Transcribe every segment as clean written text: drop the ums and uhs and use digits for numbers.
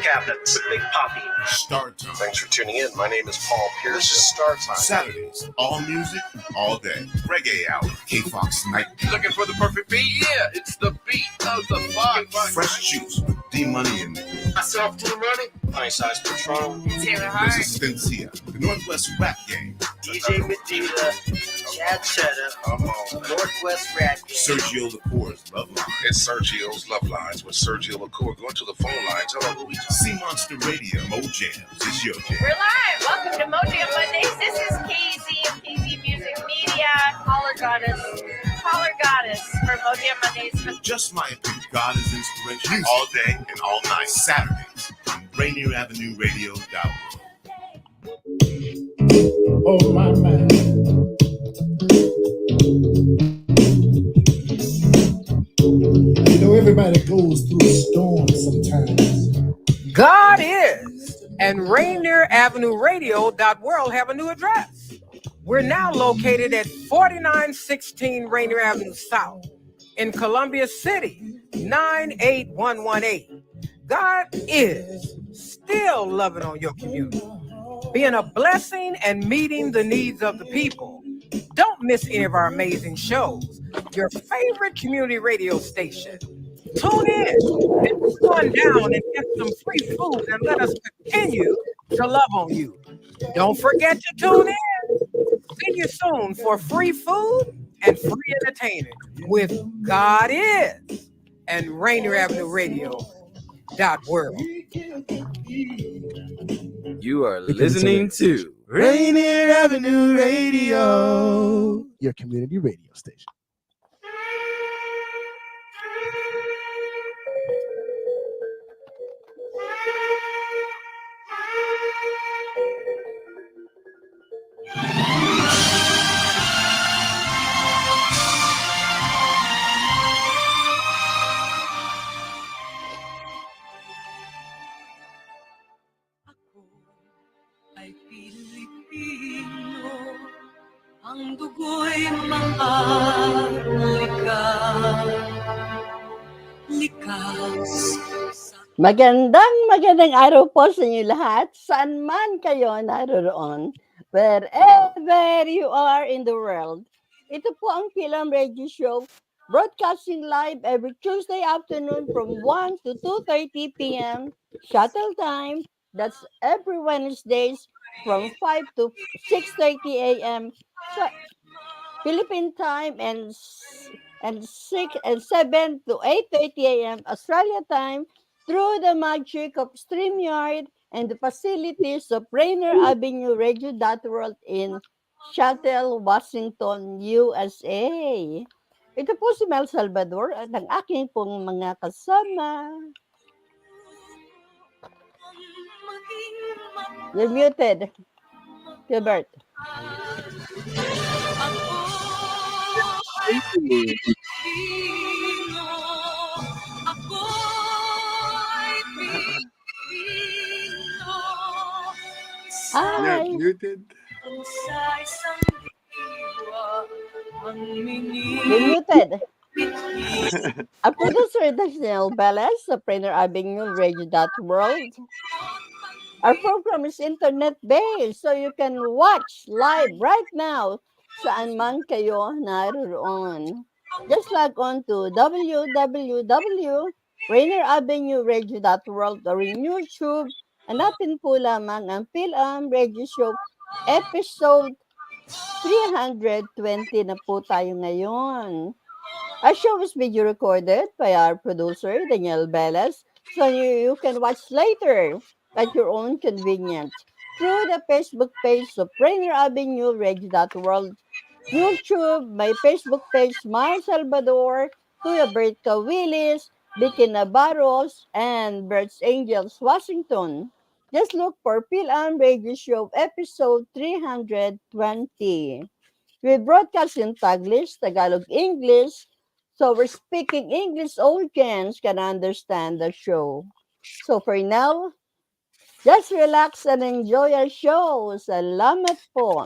cabinets, Big Poppy. Start time. Thanks for tuning in. My name is Paul Pierce. This is Start Time. Saturdays, all music, all day. Reggae Hour, K-Fox Night. Looking for the perfect beat? Yeah, it's the beat of the Fox. Fresh Juice with D-Money and Myself, D-Money. Nice Size Patrol. Taylor Hart. Resistencia, the Northwest Rap Game. DJ Medina. Chad Cheddar. Northwest Rap Game. Sergio Lacour's Love Line. It's Sergio's Love Lines with Sergio LaCour. Go to the phone line. Tell her who we talking. Sea Monster Radio, Mo Jams. It's your jam. We're live. Welcome to MoJam Mondays. This is KZ of KZ Music Media. Caller Goddess for MoJam Mondays. Just my opinion. God is inspiration all day and all night. Saturdays on Rainier Avenue Radio App. Oh my man. You know, everybody goes through a storm sometimes. God is, and Rainier Avenue Radio World have a new address. We're now located at 4916 Rainier Avenue South in Columbia City, 98118. God is still loving on your community, being a blessing and meeting the needs of the people. Don't miss any of our amazing shows. Your favorite community radio station. Tune in and run down and get some free food and let us continue to love on you. Don't forget to tune in. See you soon for free food and free entertainment with God is and Rainier Avenue Radio .world. You are listening to Rainier Avenue Radio, Your community radio station. Ang dugo'y likas. Magandang araw po sa inyo lahat, saan man kayo naroon, wherever you are in the world. Ito po ang Fil-Am Radio Show, broadcasting live every Tuesday afternoon from 1 to 2:30 p.m. Shuttle time. That's every Wednesdays from 5 to 6:30 a.m. Philippine time and 7 to 8:30 a.m. Australia time through the magic of StreamYard and the facilities of Rainier Avenue Radio World in Seattle, Washington, USA. Ito po si Mel Salvador at ang aking pong mga kasama. You're muted, Kuya Bert. Hi. You're muted. You're muted. A producer Daniel Bellas of Rainier Avenue Radio World. Our program is internet-based, so you can watch live right now saan man kayo naroon. Just log on to www.rainieravenueradio.world or in YouTube. Hanapin po lamang ang Fil-Am Radio Show episode 320 na po tayo ngayon. Our show is video recorded by our producer, Daniel Bellas, so you can watch later at your own convenience through the Facebook page of Rainier Avenue Radio World, YouTube, my Facebook page, My Salvador, Kuya Bert Willis, Vicky Navarro, and Bert's Angels, Washington. Just look for Fil-Am Radio Show episode 320. We broadcast in Taglish, Tagalog, English, so we're speaking English audience can understand the show. So for now, just relax and enjoy our show. Salamat po.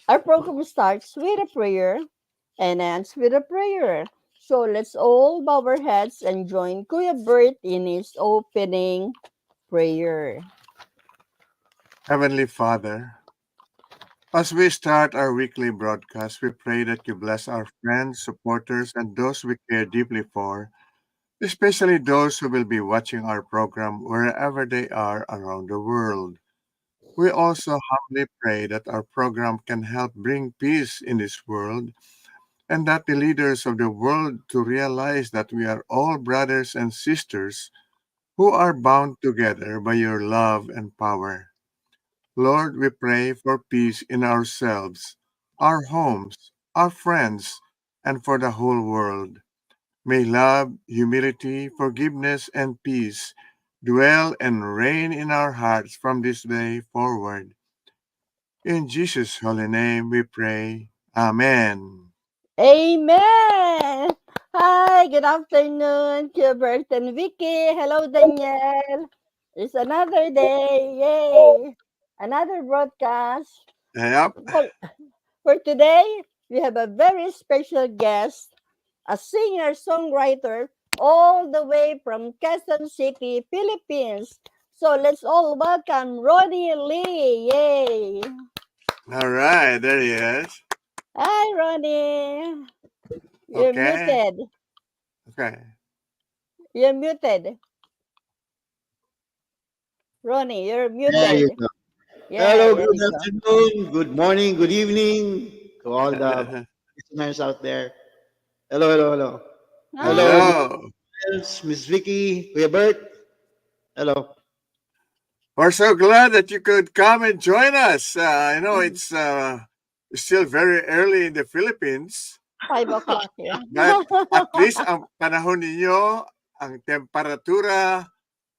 Our program starts with a prayer and ends with a prayer. So let's all bow our heads and join Kuya Bert in his opening prayer. Heavenly Father, as we start our weekly broadcast, we pray that you bless our friends, supporters, and those we care deeply for, especially those who will be watching our program wherever they are around the world. We also humbly pray that our program can help bring peace in this world and that the leaders of the world to realize that we are all brothers and sisters who are bound together by your love and power. Lord, we pray for peace in ourselves, our homes, our friends, and for the whole world. May love, humility, forgiveness, and peace dwell and reign in our hearts from this day forward. In Jesus' holy name we pray. Amen. Amen! Hi, good afternoon, Kuya Bert and Vicky. Hello, Danielle. It's another day. Yay! Another broadcast. Yep. For today, we have a very special guest, a singer-songwriter all the way from Ouezon City, Philippines. So let's all welcome Ronnie Lee. Yay! All right, there he is. Hi, Ronnie. You're muted. Okay. You're muted. Ronnie, you're muted. Hello, good afternoon, good morning, good evening to all the listeners out there. Hello, hello, hello. Hello. Miss Vicky, Kuya Bert. Hello. We're so glad that you could come and join us. I know it's still very early in the Philippines. 5 o'clock, yeah. But at least ang panahon ninyo, ang temperatura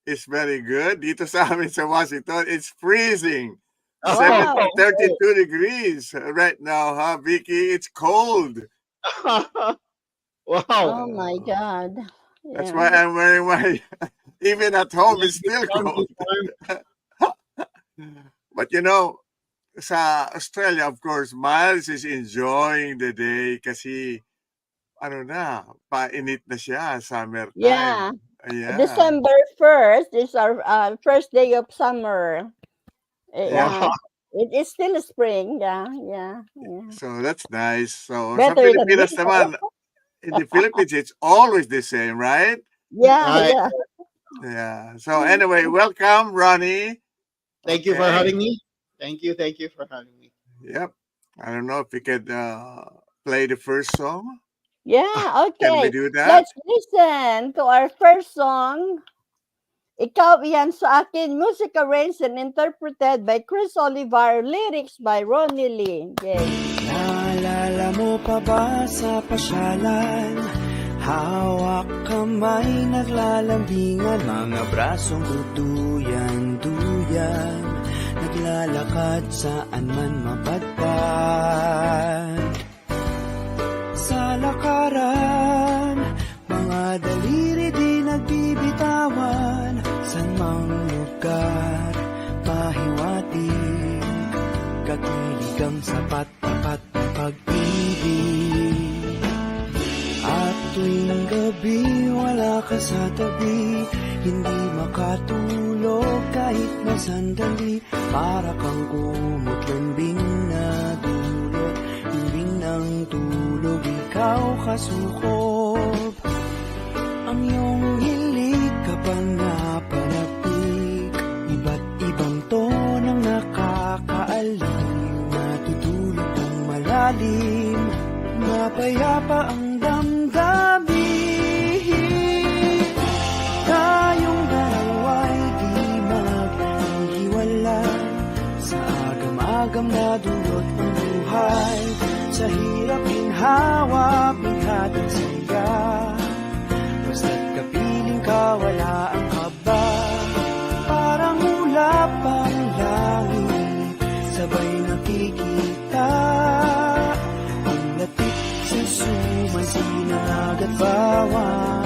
is very good. Dito sa amin sa Washington, it's freezing. 32 degrees right now, huh, Vicky? It's cold. Wow. Oh, my God. That's why I'm wearing my... Even at home, it's still cold. But you know, sa Australia, of course, Miles is enjoying the day kasi, painit na siya, summer time. Yeah. December 1st is our first day of summer. It is still spring. Yeah. So that's nice. So better sa Pilipinas naman, in the Philippines, it's always the same, right? Yeah. So anyway, welcome, Ronnie. Thank you for having me. Thank you for having me. Yep. I don't know if we could play the first song. Yeah, okay. Can we do that? Let's listen to our first song. Ikaw Iyan Sa Akin, music arranged and interpreted by Chris Oliver, lyrics by Ronnie Lee. Yay. Naalala mo pa ba sa pasyalan? Hawak kamay, naglalambingan, mga brasong duyan-duyan, naglalakad saan man mapadpad. Sa lakaran, mga daliri di nagbibitawan, san mang lugar, pahiwatig, kakilig ang sapat-tapat na pag-ibig. At tuwing gabi, wala ka sa tabi, hindi makatulog kahit na sandali, para kang kumot lambing na dulot, hiling ng tulog, ikaw kasukob. Ang iyong hilig kapag napalapig, iba't ibang tonang nakakaaliw, natutulog ng malalim, mapayapa ang damdamin. Tayong dalawa'y di maghiwalay, sa agam-agam na dulot ng buhay, sa hirap ginhawa, bighad at saya, basta't kapiling ka, wala ang kaba, parang ulap ang langit, sabay nakikita, ang latik sa sumasinag at bawang,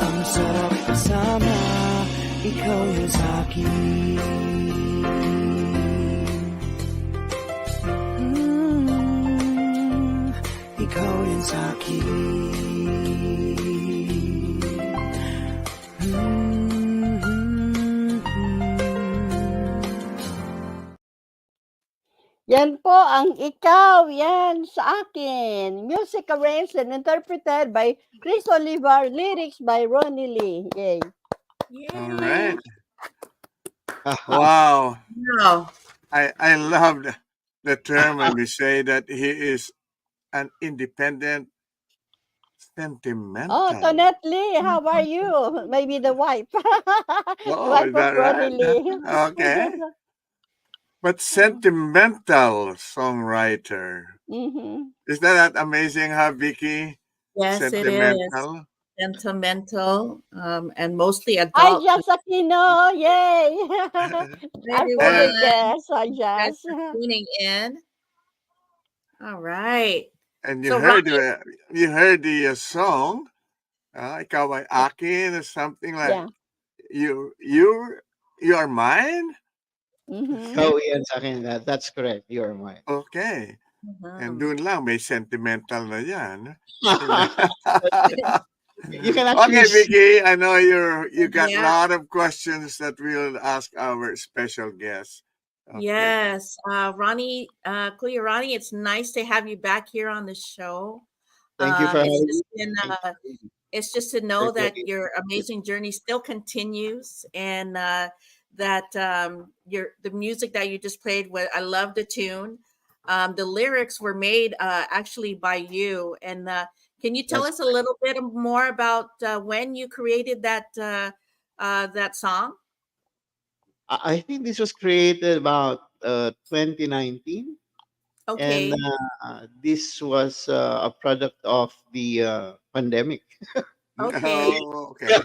ang sarap kasama, ikaw yung sa'kin. Ikaw yung sa'kin. Yan po ang Ikaw, Yan sa Akin. Music arranged and interpreted by Chris Olivar. Lyrics by Ronnie Lee. Yay. All right. Wow. Wow. I love the term when we say that he is an independent sentimental. Oh, Tonette Lee, how are you? Maybe the wife. Oh, Wife is of that Ronnie right? Lee. Okay. But sentimental songwriter. Mhm. Is that amazing, huh, Vicky? Yes, it is. Sentimental. Sentimental, and mostly Hi, adult. Jess Aquino. Yay. Hi, Our former everyone. guest. Hi, Thank you guys Jess. for tuning in. All right. And So, Ronnie, you heard the song, Ikaw ay akin, or something like Yeah. you are mine. Mhm. Ikaw yan sa akin. That's correct. You are mine. Okay. And Mhm. doon lang may sentimental na yan. You can actually Okay, see. Vicky, I know you got a Yeah. lot of questions that we'll ask our special guest. Okay. Yes, Ronnie, Kuya Ronnie, it's nice to have you back here on the show. Thank you for It's having just me. been, Thank you. it's just to know Thank that you. your amazing journey still continues, and that the music that you just played. I love the tune. The lyrics were made actually by you, and can you tell That's us a little bit more about when you created that song? I think this was created about 2019, and Okay, this was a product of the pandemic. okay, Oh, okay.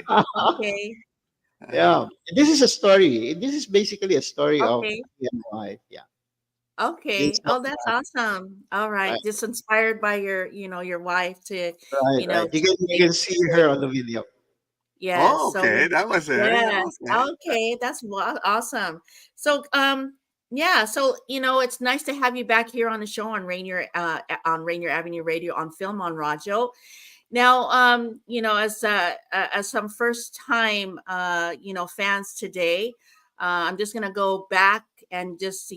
okay, Yeah, this is a story. This is basically a story of okay. me and my wife. Yeah, Okay. it's Oh, that's awesome. All right. right, Just inspired by your wife to, right, right. to You make can see her on the video. yes. Oh, So okay. That was her. yes. Okay. Okay. That's awesome. So yeah. So it's nice to have you back here on the show on Rainier Avenue Radio on Fil-Am Radio. Now, as some first time, fans today, I'm just gonna go back and just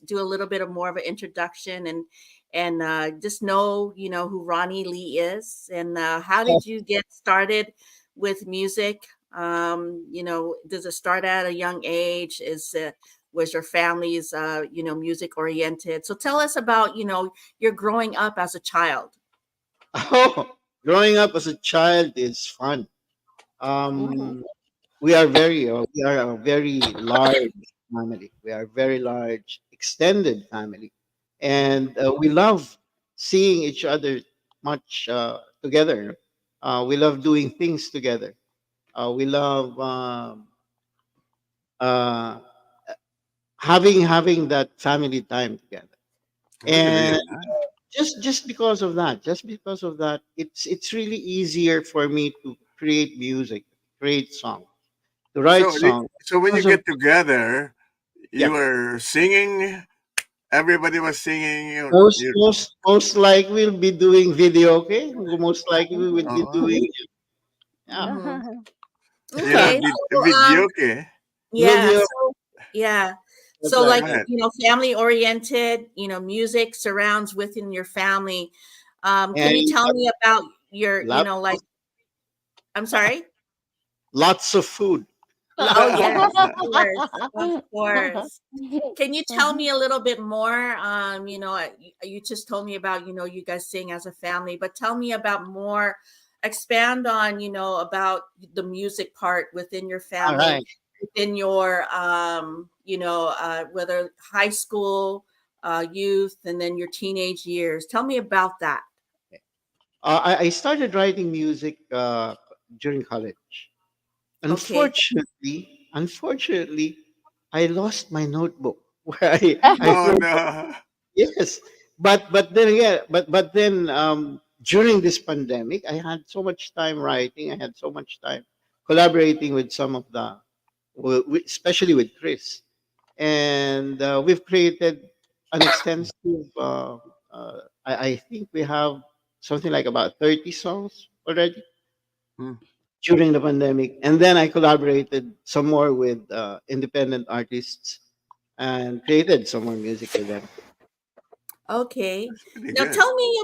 do a little bit of more of an introduction and just know, who Ronnie Lee is and how did you get started with music? Does it start at a young age? Was your family's, music oriented? So tell us about, your growing up as a child. Oh, growing up as a child is fun. Mhm. Um, we are a very large family. We are a very large extended family, and we love seeing each other much together. We love doing things together. We love uh, having that family time together. Really, And really nice. just because of that, it's really easier for me to create music, create songs, to write So, songs so when you because of get together, yeah. you were singing. Everybody was singing. Most likely we'll be doing video. Okay, most likely we will be Oh, doing yeah Hmm. you have Okay. So, video. Okay. yeah. video. So, yeah. That's So, right. like, Right. family oriented, music surrounds within your family. Can you And tell me about your, lots like, I'm sorry? lots of food. Oh, yes, of course. Of course. Can you tell me a little bit more? You just told me about, you guys sing as a family, but tell me about more, expand on, about the music part within your All family, right. within your, whether high school, youth, and then your teenage years. Tell me about that. I started writing music during college. Okay. Unfortunately, I lost my notebook where I Oh wrote. no. Yes, but then again, but then during this pandemic, I had so much time writing. I had so much time collaborating with some of the, especially with Chris, and we've created an extensive. I think we have something like about 30 songs already Hmm. during the pandemic. And then I collaborated some more with independent artists and created some more music with them. Okay. Pretty Now good. tell me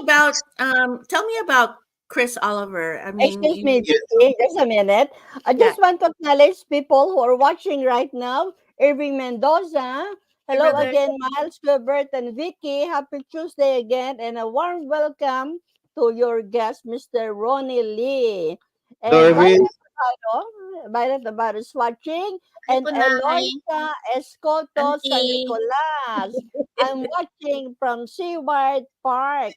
about Chris Oliver. I mean, Excuse me, you Vicky, just a minute. I yeah. just want to acknowledge people who are watching right now. Irving Mendoza. Hey, Hello brother. again, Miles, Kuya Bert, and Vicky. Happy Tuesday again, and a warm welcome to your guest, Mr. Ronnie Lee. And Dorvin, Violet Navarro is watching, Hi, and Punay. Eloisa Escoto San Auntie. Nicolas. I'm watching from Seaward Park.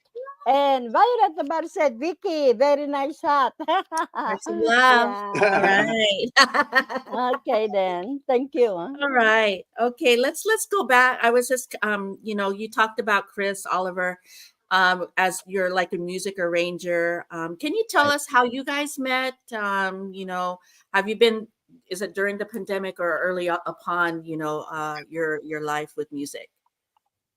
And Violet Navarro said, Vicky, very nice hat. Hearts of love. All Yeah. right. Okay then. Thank you. All right. Okay, let's go back. I was just you talked about Chris Oliver as you're like a music arranger. Can you tell us how you guys met? Have you been is it during the pandemic or early upon, your life with music?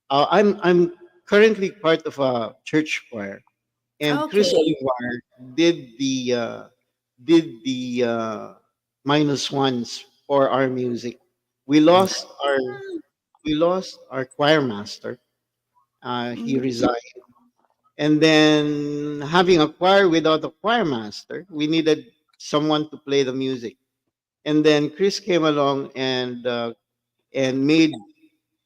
I'm currently part of a church choir, and Chris Okay. Oliver did the minus ones for our music. We lost our we lost our choir master. He Mhm. resigned, and then having a choir without a choir master, we needed someone to play the music. And then Chris came along and made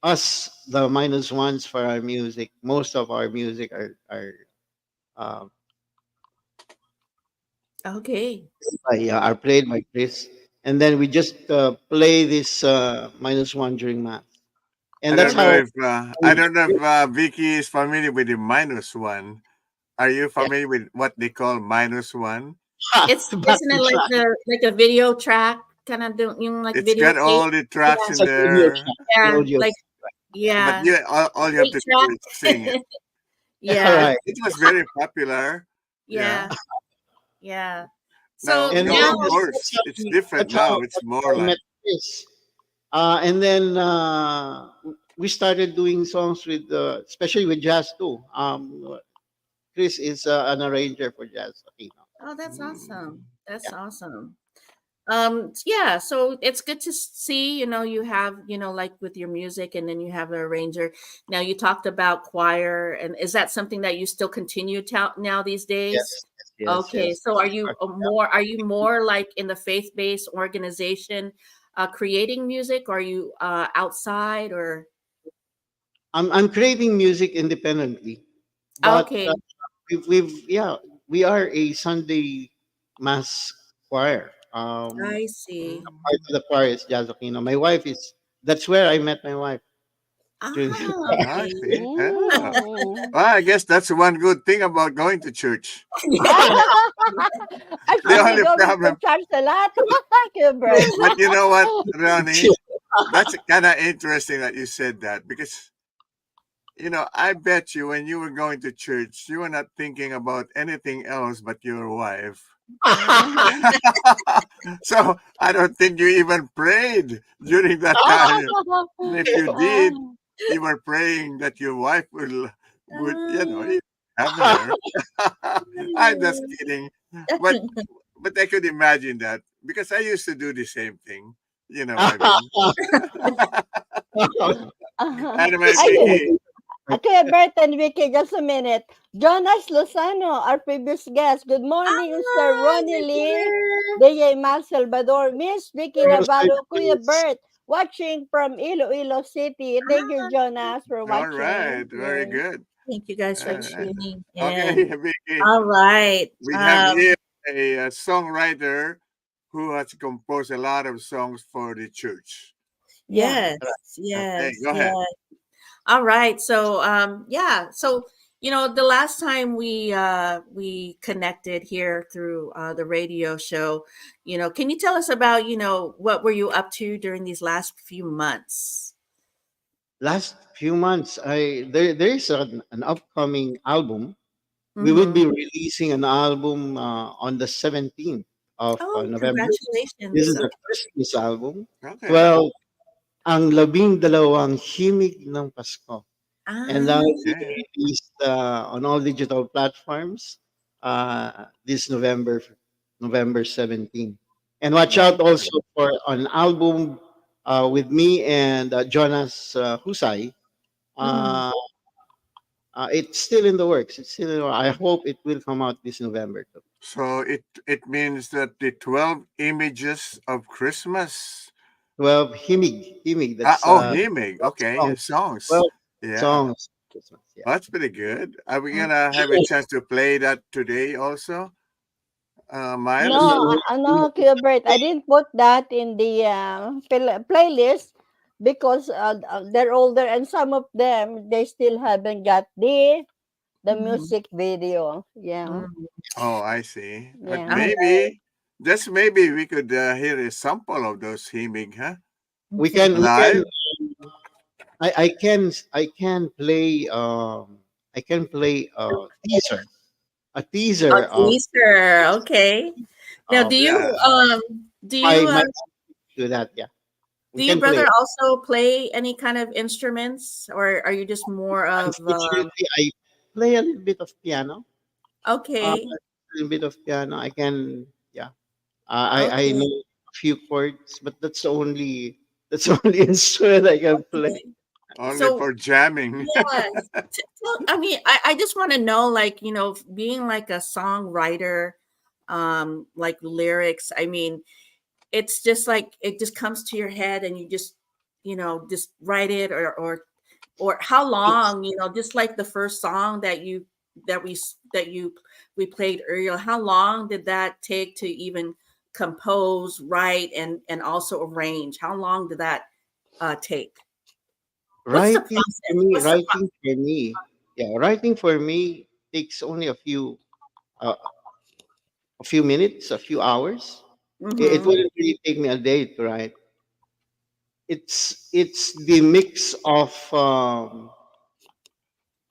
us the minus ones for our music. Most of our music are uh, Okay. are played by Chris, and then we just play this minus one during math, I and that's don't know how. if Vicky is familiar with the minus one. Are you Yeah, familiar with what they call minus one? It's isn't backing it like track. a video track kind of doing like It's got videotape? all the Yeah. tracks It's in like audio there, track. Yeah, Audio like track. but yeah, all you have eight to do track. is sing it. All Yeah, right, It was very popular. Yeah. yeah, yeah. Now, So and no, now, then of course, it's different now. It's that's more how I met like Chris. And then we started doing songs with, especially with jazz too. Chris is an arranger for jazz. oh, that's mm, awesome. That's Yeah. awesome. Yeah, so it's good to see, you have, like with your music and then you have an arranger. Now you talked about choir, and is that something that you still continue to now these days? Yes, yes, Okay, yes. so are you more like in the faith-based organization creating music, or are you outside or I'm creating music independently, but okay, yeah, we are a Sunday mass choir. I see. Part of the choir is Jazz Aquino. My wife is That's where I met my wife during. Ah, I okay. see. Yeah. Mm. Well, I guess that's one good thing about going to church. Yeah. I The should be only going to problem, church a lot. Kuya Bert. but you know what, Ronnie? That's kind of interesting that you said that because I bet you when you were going to church, you were not thinking about anything else but your wife. Mhm. So I don't think you even prayed during that time. And if you did, Oh. you were praying that your wife would Ah. have her. I'm just kidding, but I could imagine that because I used to do the same thing. You know what I mean? Anyway, Okay, Vicky, okay, Bert and Vicky, just a minute. Jonas Lozano, our previous guest. Good morning, Mr. Hi, Ronnie Lee, Victor. DJ Mal Salvador, Miss Vicky Girls like Navarro, Kuya this. Bert, watching from Iloilo City. Thank you, Jonas, for all watching. right, very Yes. good. Thank you guys for Uh, tuning okay, in. Vicky, All right. we have here a songwriter who has composed a lot of songs for the church. Yeah. Yes, Okay, yes, go ahead. yes. All right. So yeah. So the last time we connected here through the radio show, can you tell us about, what were you up to during these last few months? Last few months, there is an upcoming album. We will Mm-hmm. be releasing an album on the 17th of Oh, November. This congratulations. is a Okay. Christmas album. Okay. 12, ang labing dalawang himig ng Pasko. and now it's being Okay. released on all digital platforms this November 17. And watch out Okay. also for an album with me and Jonas Husay. Mhm. Uh, it's still in the works. It's still. I hope it will come out this November too. So it means that the 12 images of Christmas. 12 himig. That's Himig. 12 Okay, yeah, songs. songs. 12 Yeah, songs. Christmas. Yeah. that's pretty good. Are we Mm. gonna have a chance to play that today also, Miles? No, no, Kuya Bert, I didn't put that in the playlist because they're older and some of them they still haven't got the Mhm. music video. Yeah, Mhm. Oh, I see. But yeah. maybe, just maybe we could hear a sample of those himig, huh? We Okay. can. We can. Live? I can play a Oh, teaser of teaser. Okay. Now, Oh, yeah. do you my to that. Yeah, we do you can play brother it. also play any kind of instruments, or are you just more of Unfortunately, I play a little bit of piano. A okay, little bit of piano. I can. Yeah, I okay, know a few chords, but that's the only instrument I can play. okay. Only So for jamming. yes, I mean, I just want to know, like, being like a songwriter, like lyrics. I mean, it's just like it just comes to your head, and you just write it, or how It's long, just like the first song that we played earlier. How long did that take to even compose, write, and also arrange? How long did that take? What's the writing for process? me. What's the Writing for me takes only uh, a few minutes, a few hours. It Mm-hmm. wouldn't really take me a day to write. It's the mix of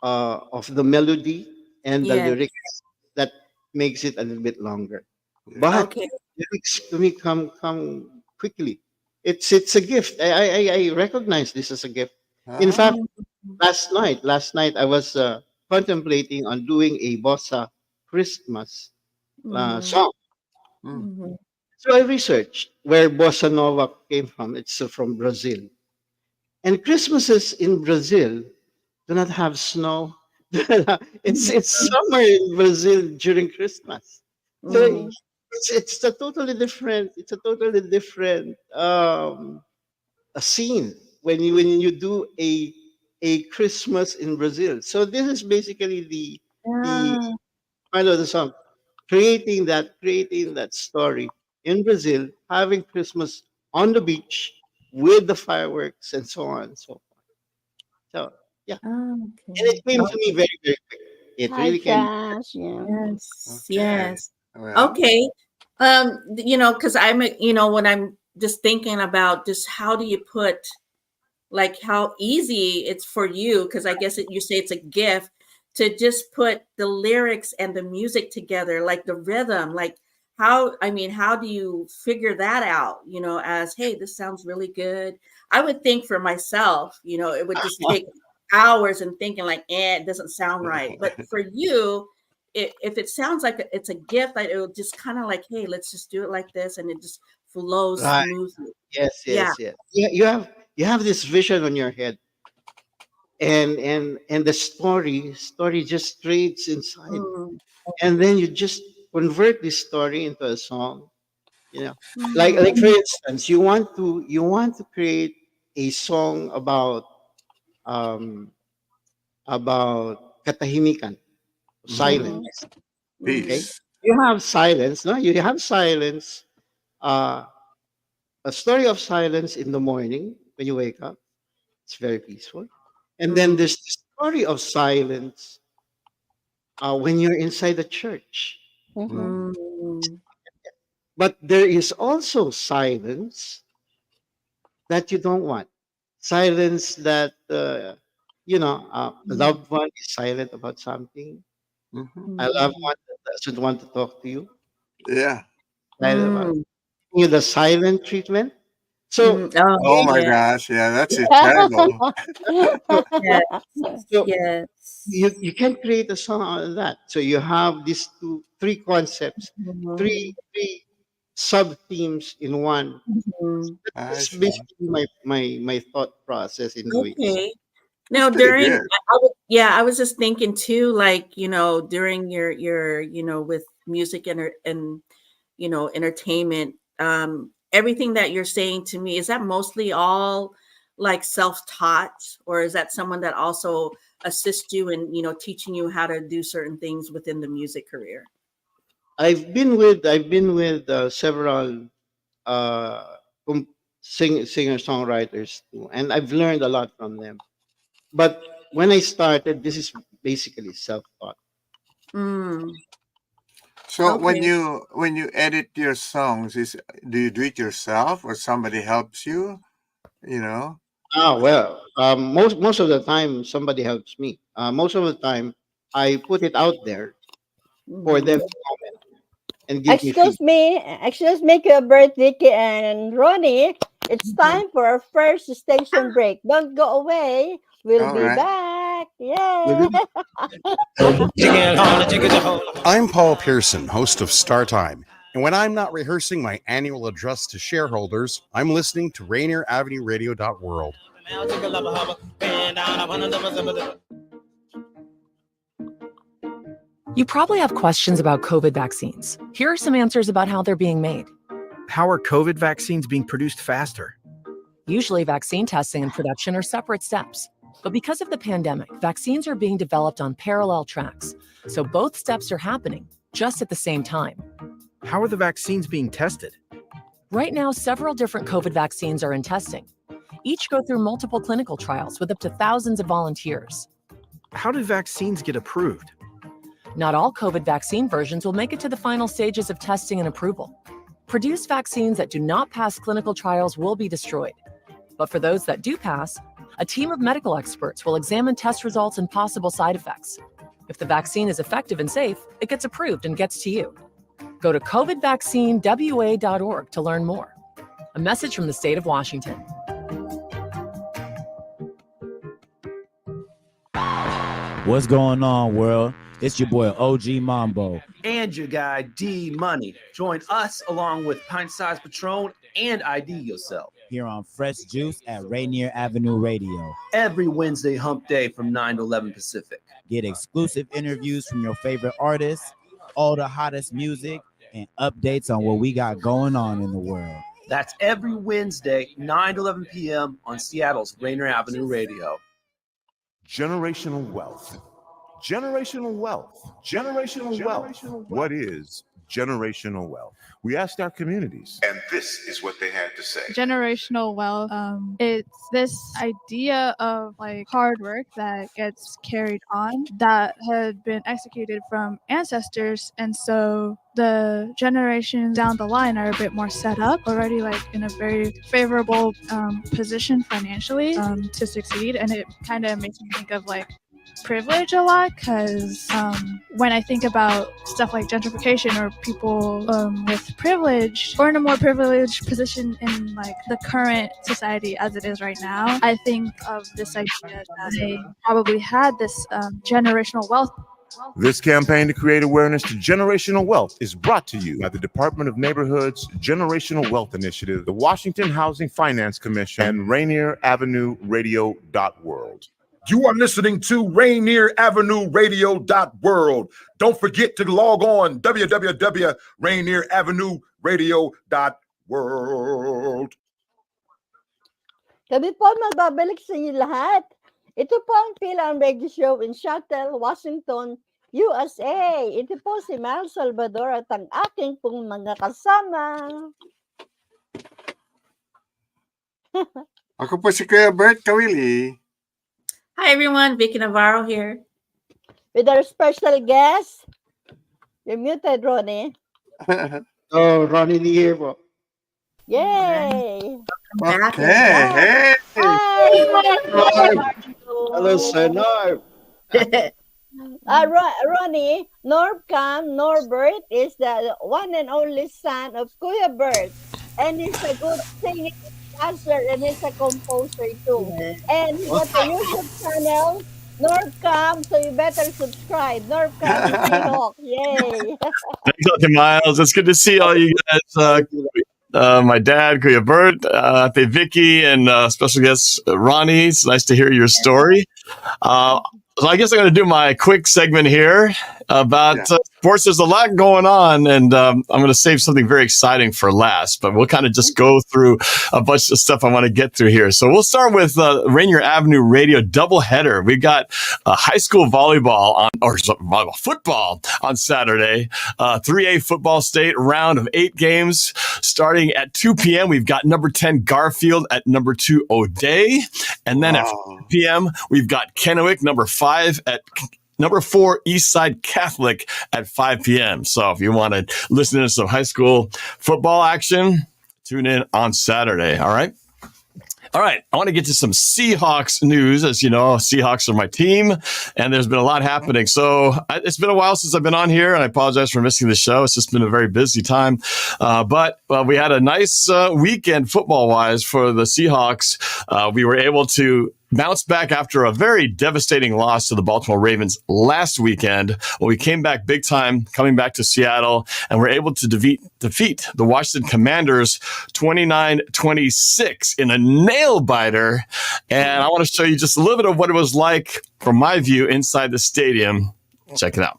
the melody and the Yes. lyrics that makes it a little bit longer. Yeah. But Okay. lyrics to me come quickly. It's a gift. I recognize this as a gift. In fact, Ah, Mm-hmm. last night I was contemplating on doing a bossa Christmas Mm-hmm. song. mm, Mm-hmm. So I researched where bossa nova came from. It's from Brazil. And Christmases in Brazil do not have snow. It's summer in Brazil during Christmas. So Mm-hmm. it's a totally different a scene when you do a Christmas in Brazil. So this is basically the Yeah. part of the song, creating that story in Brazil, having Christmas on the beach with the fireworks and so on and so forth. So yeah, and it Okay. came to me Okay. very very quick. It Hi, really came. Josh. Yeah. Yes. okay. Yes. Well, Okay. Because when I'm just thinking about just how do you put, like, how easy it's for you, because I guess you say it's a gift to just put the lyrics and the music together, like the rhythm, like how do you figure that out, as, hey, this sounds really good. I would think for myself, it would just take hours and thinking like, it doesn't sound right. But for you, if it sounds like it's a gift, like, it will just kind of like, hey, let's just do it like this, and it just flows Right. smoothly. Yes, Yeah. yes, yes. Yeah, you have this vision on your head, and the story just trades inside, Mm. and then you just convert this story into a song. You know, like Mhm. for instance, you want to create a song um about katahimikan, mhm. Mm-hmm. silence. Mhm. Okay, Peace. you have silence. No, you have silence. Uh, a story of silence in the morning when you wake up. It's very peaceful. And then Mm. there's the story of silence when you're inside the church. Mm-hmm. Mm. But there is also silence that you don't want. Silence that, a Mm. loved one is silent about something. Mhm. A loved Mhm. one that doesn't want to talk to you. Yeah. Silent about Mm. you, the silent treatment. So, Oh my gosh, yeah, that's eternal. Yes. so Yes. you can create a song out of that. So you have these three concepts, three sub themes in one. I That's see. basically my thought process in doing this. Okay. That's Now pretty during good. I was just thinking too, like, during your with music and entertainment, everything that you're saying to me, is that mostly all like self-taught, or is that someone that also assists you in, teaching you how to do certain things within the music career? I've been with several uh, singer songwriters too, and I've learned a lot from them. But when I started, this is basically self-taught. Mm, So okay. when you edit your songs, do you do it yourself or somebody helps you? You know? Well, most of the time somebody helps me. Most of the time I put it out there for them Mhm. to comment and give me feedback. Excuse me, Kuya Bert, Vicky, and Ronnie. It's Mhm. time for our first station break. Don't go away. We'll All be right. back. Will Yay! you- I'm Paul Pearson, host of Star Time. And when I'm not rehearsing my annual address to shareholders, I'm listening to Rainier Avenue Radio.world. You probably have questions about COVID vaccines. Here are some answers about how they're being made. How are COVID vaccines being produced faster? Usually, vaccine testing and production are separate steps. But because of the pandemic, vaccines are being developed on parallel tracks. So both steps are happening just at the same time. How are the vaccines being tested? Right now, several different COVID vaccines are in testing. Each go through multiple clinical trials with up to thousands of volunteers. How do vaccines get approved? Not all COVID vaccine versions will make it to the final stages of testing and approval. Produced vaccines that do not pass clinical trials will be destroyed. But for those that do pass, a team of medical experts will examine test results and possible side effects. If the vaccine is effective and safe, it gets approved and gets to you. Go to covidvaccinewa.org to learn more. A message from the state of Washington. What's going on, world? It's your boy OG Mambo. And your guy D Money. Join us along with Pint Size Patron and ID Yourself Here on Fresh Juice at Rainier Avenue Radio. every Wednesday hump day from 9 to 11 Pacific. Get exclusive interviews from your favorite artists, all the hottest music, and updates on what we got going on in the world. That's every Wednesday, 9 to 11 p.m. on Seattle's Rainier Avenue Radio. Generational wealth. Generational wealth. Generational wealth. What is generational wealth? We asked our communities. And this is what they had to say. Generational wealth, it's this idea of like hard work that gets carried on that had been executed from ancestors, and so the generations down the line are a bit more set up already, like in a very favorable position financially to succeed. And it kind of makes me think of like privilege a lot, because when I think about stuff like gentrification or people with privilege or in a more privileged position in like the current society as it is right now, I think of this idea that they probably had this generational wealth. This campaign to create awareness to generational wealth is brought to you by the Department of Neighborhood's Generational Wealth Initiative, the Washington Housing Finance Commission, and Rainier Avenue Radio.world. You are listening to Rainier Avenue Radio.world. Don't forget to log on www.rainieravenue radio.world. Kami po magbabalik sa inyo lahat. Ito po ang Fil-Am Radio Show in Seattle, Washington, USA. Ito po si Mal Salvador at ang aking pong mga kasama. Ako po si Kuya Bert Kawili. Hi everyone, Vicky Navarro here. With our special guest. You're muted, Ronnie. Oh, Ronnie Lee here po. Yay! Okay. Hello, Sir Norb. Ronnie, NorbCam, Norbert is the one and only son of Kuya Bert. And he's a good singer podcaster and he's a composer too. And he got a YouTube channel, NorbCam, so you better subscribe. NorbCam Seahawks. Yay. Thanks, Dr. Miles. It's good to see all you guys. My dad, Kuya Bert, Vicky, and special guest Ronnie. It's nice to hear your story. So I guess I'm going to do my quick segment here about sports. There's a lot going on, and I'm going to save something very exciting for last, but we'll kind of just go through a bunch of stuff I want to get through here. So we'll start with Rainier Avenue Radio doubleheader. We've got high school volleyball football on Saturday, 3A football state round of 8 games starting at 2 p.m. We've got number 10 Garfield at number 2 O'Day, and then at 4 p.m. we've got Kennewick, number 5 at number 4 Eastside Catholic at 5 p.m. So if you want to listen to some high school football action, tune in on Saturday. All right. I want to get to some Seahawks news. As you know, Seahawks are my team, and there's been a lot happening. So it's been a while since I've been on here, and I apologize for missing the show. It's just been a very busy time. But we had a nice weekend football-wise for the Seahawks. We were able to bounce back after a very devastating loss to the Baltimore Ravens last weekend. Well, we came back big time, coming back to Seattle, and we're able to defeat the Washington Commanders 29-26 in a nail-biter. And I want to show you just a little bit of what it was like from my view inside the stadium. Check it out.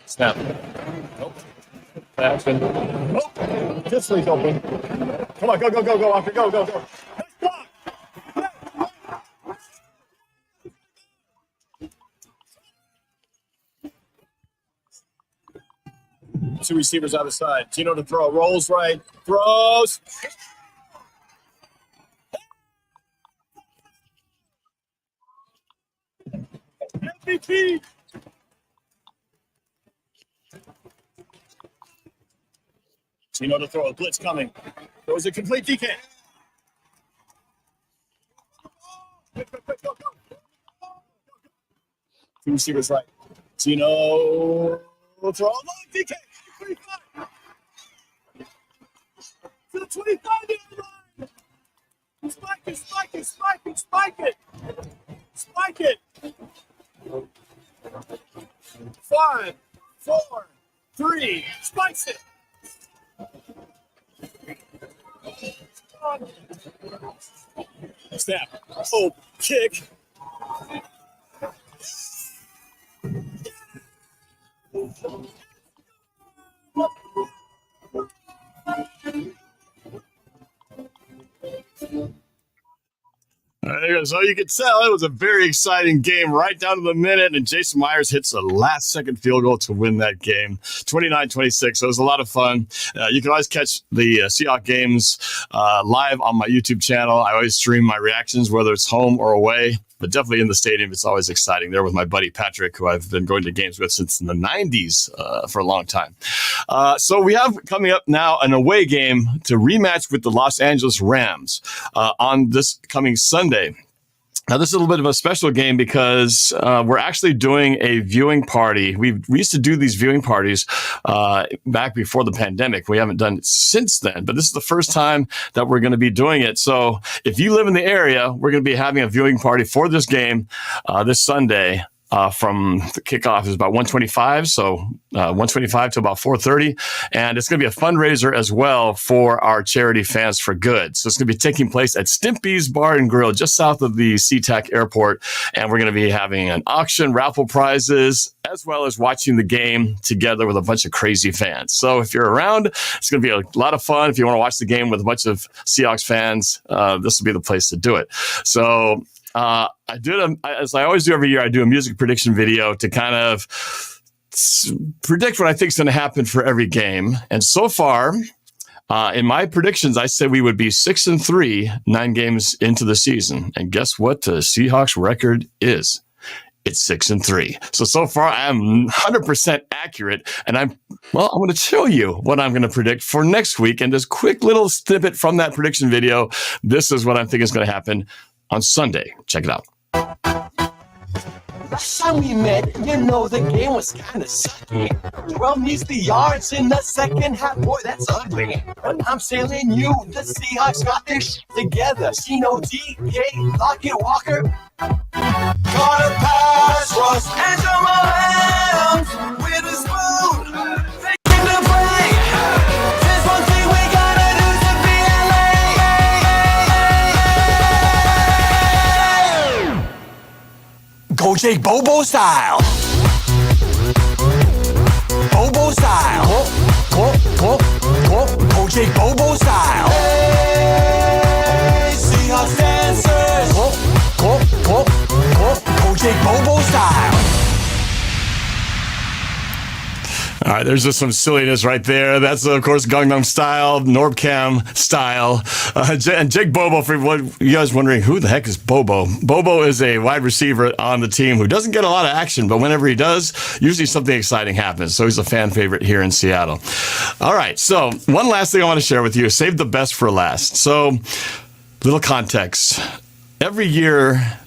Snap. Nope. That's been. Nope. This league's open. Come on, go, Oscar, go. Two receivers out of side. Tino to throw. Rolls right. Throws. MVP. Tino to throw. Blitz coming. Throws a complete DK. Quick, go. Two receivers right. Tino will throw a long DK. 25. To the 25 line. Spike it. 5, 4, 3. Spikes it. Snap. Oh, kick. So you could tell it was a very exciting game right down to the minute, and Jason Myers hits a last-second field goal to win that game, 29-26. So it was a lot of fun. You can always catch the Seahawks games live on my YouTube channel. I always stream my reactions, whether it's home or away. But definitely in the stadium, it's always exciting. There with my buddy Patrick, who I've been going to games with since in the 90s for a long time. So we have coming up now an away game to rematch with the Los Angeles Rams on this coming Sunday. Now, this is a little bit of a special game because we're actually doing a viewing party. We used to do these viewing parties back before the pandemic. We haven't done it since then, but this is the first time that we're going to be doing it. So if you live in the area, we're going to be having a viewing party for this game this Sunday. From the kickoff is about 1:25, so 1:25 to about 4:30, and it's going to be a fundraiser as well for our charity Fans for Good. So it's going to be taking place at Stimpy's Bar and Grill just south of the SeaTac Airport, and we're going to be having an auction, raffle prizes, as well as watching the game together with a bunch of crazy fans. So if you're around, it's going to be a lot of fun. If you want to watch the game with a bunch of Seahawks fans, this will be the place to do it. So I did, as I always do every year, I do a music prediction video to kind of predict what I think is going to happen for every game. And so far, in my predictions, I said we would be 6-3, 9 games into the season. And guess what the Seahawks record is? It's 6-3. So far, I'm 100% accurate. And I'm going to show you what I'm going to predict for next week. And this quick little snippet from that prediction video, this is what I'm thinking is going to happen on Sunday. Check it out. Last time we met, you know the game was kinda sucky. 12 needs the yards in the second half, boy, that's ugly. But I'm telling you, the Seahawks got their shit together. Chino, DK, Lockett, Walker. Carter, pass, Ross, and Jamal Adams with a spoon. They keep the play. There's one thing we gotta do to be LA. Go Jake Bobo style. Bobo style. Go Jake Bobo style. Hey, Seahawks dancers. Go Jake Bobo style. All right, there's just some silliness right there. That's, of course, Gangnam Style, NorbCam style. And Jake Bobo, for what you guys wondering, who the heck is Bobo? Bobo is a wide receiver on the team who doesn't get a lot of action, but whenever he does, usually something exciting happens. So he's a fan favorite here in Seattle. All right, so one last thing I want to share with you. Save the best for last. So, little context. Every year,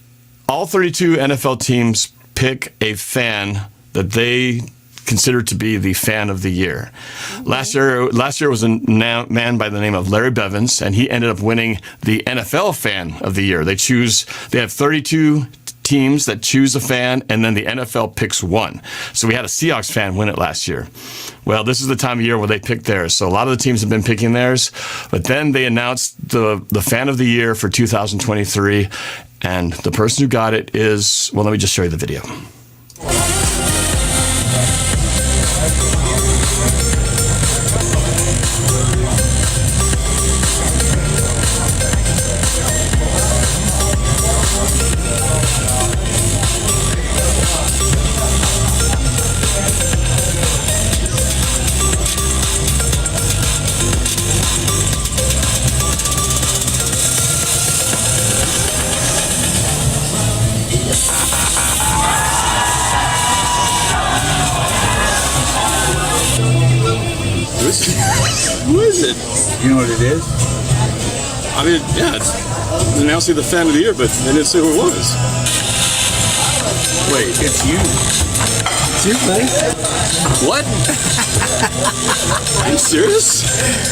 all 32 NFL teams pick a fan that they consider to be the fan of the year. Last year was a man by the name of Larry Bevins, and he ended up winning the NFL fan of the year. They have 32 teams that choose a fan, and then the NFL picks one. So we had a Seahawks fan win it last year. Well, this is the time of year where they pick theirs. So a lot of the teams have been picking theirs, but then they announced the fan of the year for 2023, and the person who got it is, well, let me just show you the video. Who is it? You know what it is? I mean, yeah, it's announcing the fan of the year, but they didn't say who it was. Wait, it's you. It's you, buddy. What? Are you serious?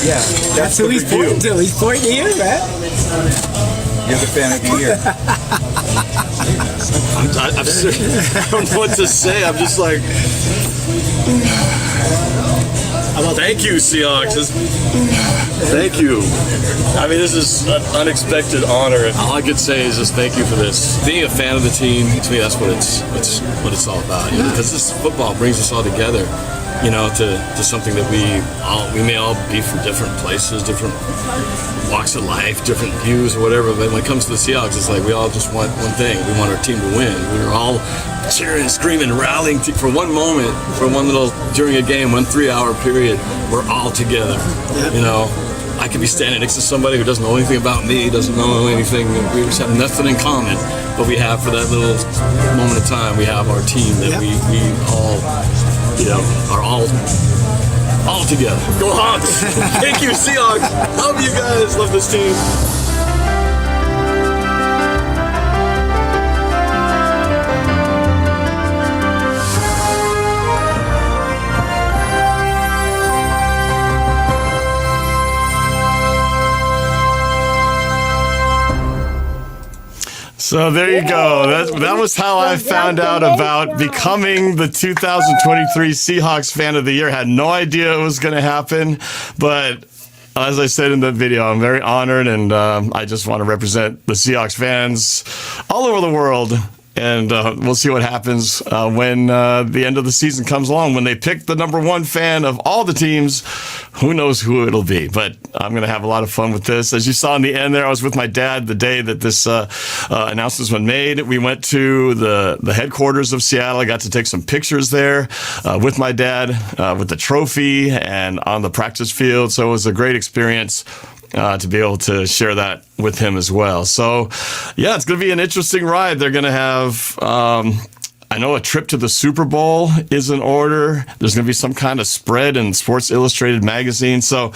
Yeah, that's who he's pointing to. He's pointing to you, man. You're the fan of the year. I'm serious. I don't know what to say. I'm just like... Thank you, Seahawks. Thank you. I mean, this is an unexpected honor. All I could say is just thank you for this. Being a fan of the team, to me, that's what it's all about. You know, because this football brings us all together. You know, to something that we may all be from different places, different walks of life, different views or whatever. But when it comes to the Seahawks, it's like we all just want one thing. We want our team to win. We're all cheering, screaming, rallying for one moment, for one little, during a game, 1 3-hour period, we're all together. You know, I could be standing next to somebody who doesn't know anything about me, doesn't know anything. We just have nothing in common, but we have, for that little moment of time, we have our team that we all, you know, are all together. Go Hawks! Thank you, Seahawks. Love you guys. Love this team. So there you go. That was how I found out about becoming the 2023 Seahawks fan of the year. Had no idea it was going to happen, but as I said in the video, I'm very honored, and I just want to represent the Seahawks fans all over the world. And we'll see what happens when the end of the season comes along. When they pick the number one fan of all the teams, who knows who it'll be. But I'm going to have a lot of fun with this. As you saw in the end there, I was with my dad the day that this announcement was made. We went to the headquarters of Seattle. I got to take some pictures there with my dad, with the trophy and on the practice field. So it was a great experience to be able to share that with him as well. So, yeah, it's going to be an interesting ride. They're going to have, I know a trip to the Super Bowl is in order. There's going to be some kind of spread in Sports Illustrated magazine. So,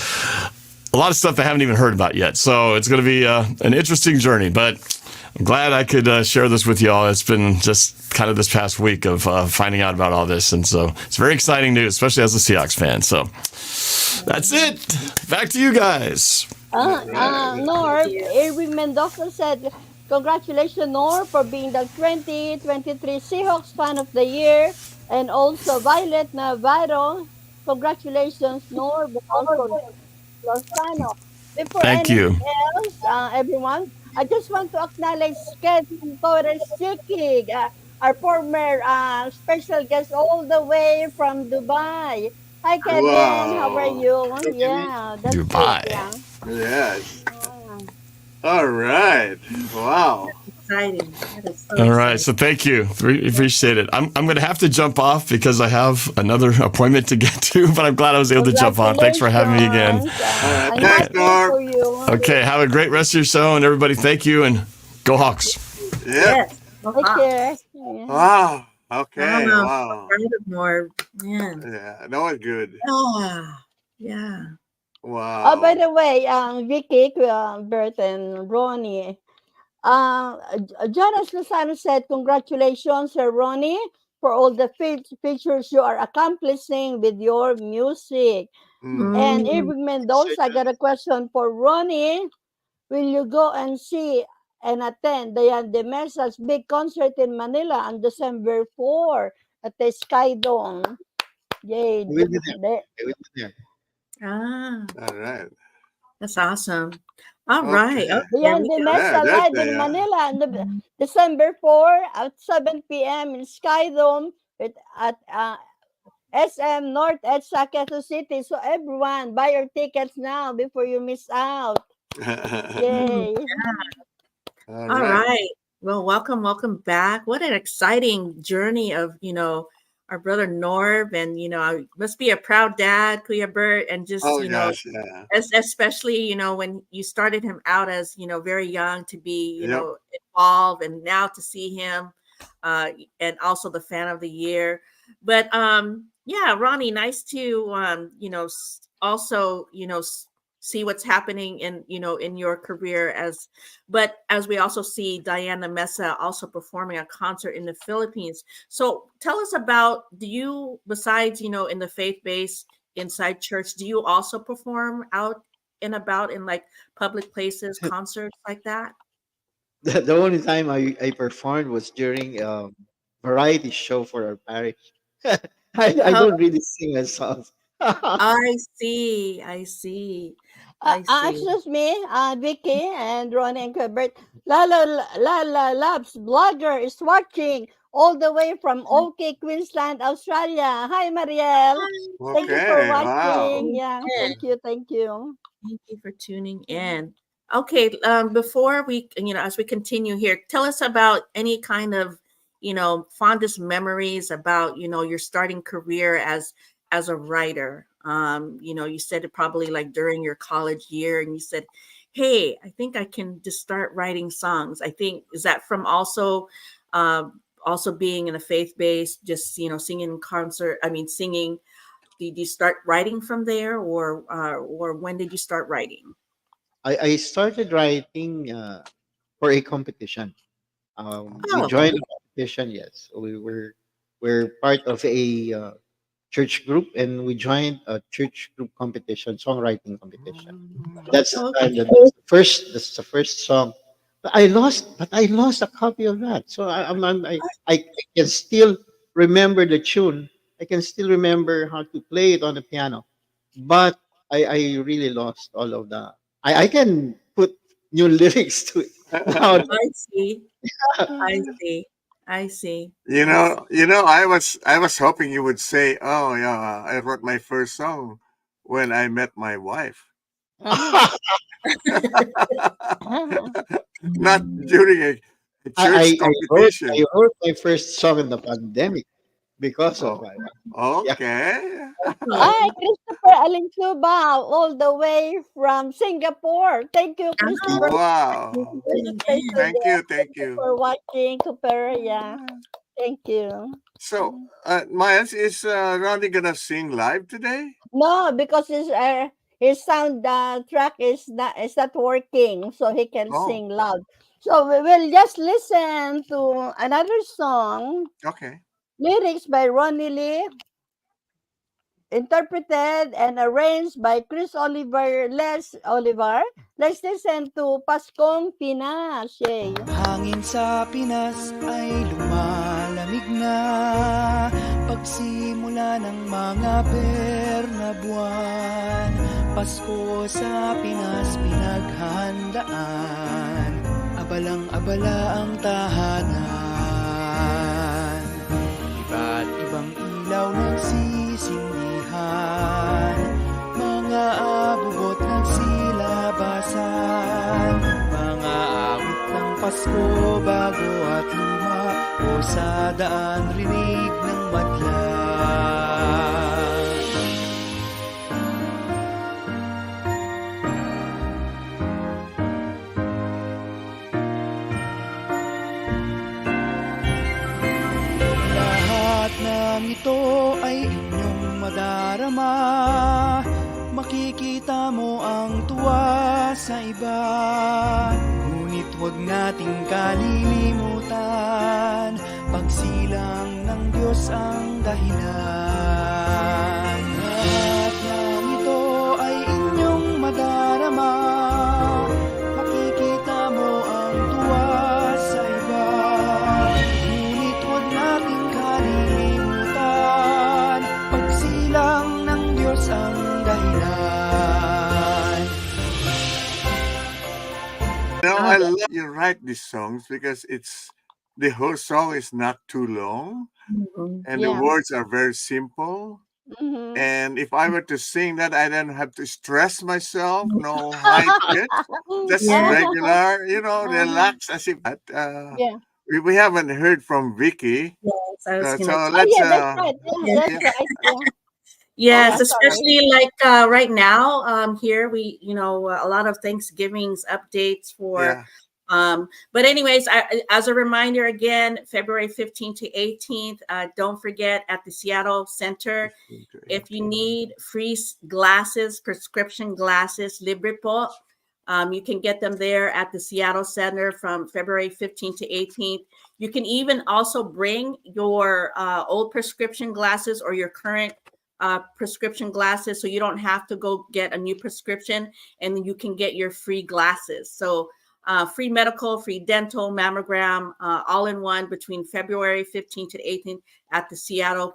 a lot of stuff I haven't even heard about yet. So, it's going to be an interesting journey. But I'm glad I could share this with y'all. It's been just kind of this past week of finding out about all this. And so it's very exciting news, especially as a Seahawks fan. So that's it. Back to you guys. Norb, Irving Mendoza said, congratulations, Norb, for being the 2023 Seahawks Fan of the Year. And also Violet Navarro, congratulations, Norb, and also Lozano. Before Thank anything you. else, everyone, I just want to acknowledge Kevin Torres Chikig, our former special guest all the way from Dubai. Hi, Kevin. How are Wow. you? Yeah, that's Dubai. it. Yeah. Yes. All right. Wow. Exciting. That is so All right. exciting. So thank you. Appreciate it. I'm going to have to jump off because I have another appointment to get to, but I'm glad I was able to jump on. Thanks for having me again. I'm Thanks, happy Norb. for you. Okay. Have a great rest of your show. And everybody, thank you. And go Hawks. Yeah. Yes. Take care. Yeah. Wow. Okay. Wow. Wow. More. Yeah. Yeah. That was good. Oh, yeah. Wow. Oh, by the way, Vicky, Bert, and Ronnie, Jonas Lozano said, congratulations, Sir Ronnie, for all the features you are accomplishing with your music. And Irving Mendoza, I got a question for Ronnie. Will you go and see and attend Dayan de Mesa's big concert in Manila on December 4 at the Sky Dome? Yay. We'll be there. We'll be there. Ah, All right. that's awesome. All right. Okay. Okay. Dayan de Yeah, Mesa that's live the, in Manila on the December 4 at 7 p.m. in Sky Dome at SM North EDSA, Quezon City. So everyone, buy your tickets now before you miss out. Yay. All All right. right. Well, welcome back. What an exciting journey of, our brother Norb, and, must be a proud dad, Kuya Bert, and just, Oh gosh, yeah. especially, when you started him out as, very young to be, Yep. involved, and now to see him, and also the fan of the year. But, yeah, Ronnie, nice to, also, see what's happening in, in your career but as we also see Diana Mesa also performing a concert in the Philippines. So tell us about, do you, besides, in the faith-based inside church, do you also perform out and about in like public places, concerts like that? The only time I performed was during variety show for our parish. I Oh, don't really sing a song. I see. I see. I see. Excuse me, Vicky and Ronnie and Quebert. Lala Labs blogger is watching all the way from OK, Queensland, Australia. Hi, Marielle. Thank you for Okay. Wow. watching. Yeah, thank you. Thank you for tuning in. Okay, before we, as we continue here, tell us about any kind of, fondest memories about, your starting career as a writer. You said it probably like during your college year, and you said, "Hey, I think I can just start writing songs." I think, is that from also being in a faith-based, just singing in concert? I mean, singing. Did you start writing from there, or when did you start writing? I started writing for a competition. We Oh, joined a competition. Yes, we're part of a church group, and we joined a church group competition, songwriting competition. That's the okay. time that that's the first song. But I lost a copy of that. So I can still remember the tune. I can still remember how to play it on the piano, but I really lost all of the. I can put new lyrics to it now. I see. I see. I see. I was hoping you would say, "Oh yeah, I wrote my first song when I met my wife." Not during a church I competition. wrote my first song in the pandemic because of my wife. Yeah. Okay. Hi, Christopher Alinsuba, all the way from Singapore. Thank you, Christopher. Wow. Thank you. Thank you for watching, Cooper. Yeah, thank you. So, Miles, is Ronnie gonna sing live today? No, because his sound track is not working, so he can Oh, sing loud. So we will just listen to another song, okay. lyrics by Ronnie Lee, interpreted and arranged by Les Oliver. Let's listen to Paskong Pinas. Yay. Hangin sa Pinas ay lumalamig na pagsimula ng mga Berna buwan. Pasko sa Pinas pinaghandaan, abalang-abala ang tahanan. Iba't ibang ilaw nagsisindihan, mga abubot nagsilabasan, mga awit ng Pasko bago at luma, o sa daan rinig ng madla. Lahat ng ito ay inyong madarama, makikita mo ang tuwa sa iba. Ngunit huwag nating kalilimutan, pagsilang ng Diyos ang dahilan. Lahat ng ito ay inyong madarama, makikita mo ang tuwa sa iba. Ngunit huwag nating kalilimutan, pagsilang ng Diyos ang dahilan. I love you write these songs because the whole song is not too long, and the Yeah. words are very simple. Mhm. And if I were to sing that, I don't have to stress myself. No high pitch, just Yeah. regular. Uh-huh. Relax as if. Yeah. We haven't heard from Vicky, Yes, I was so gonna. Oh, let's. yeah, that's right. Yeah, that's Yeah. right. Yeah. Yes, I'm sorry. especially like right now, here we, a lot of Thanksgiving's updates for, Yeah. but anyways, as a reminder again, February 15th to 18th, don't forget at the Seattle Center, if you need free glasses, prescription glasses, libre po, you can get them there at the Seattle Center from February 15th to 18th. You can even also bring your old prescription glasses or your current prescription glasses, so you don't have to go get a new prescription, and then you can get your free glasses. So free medical, free dental, mammogram, all in one between February 15th to 18th at the Seattle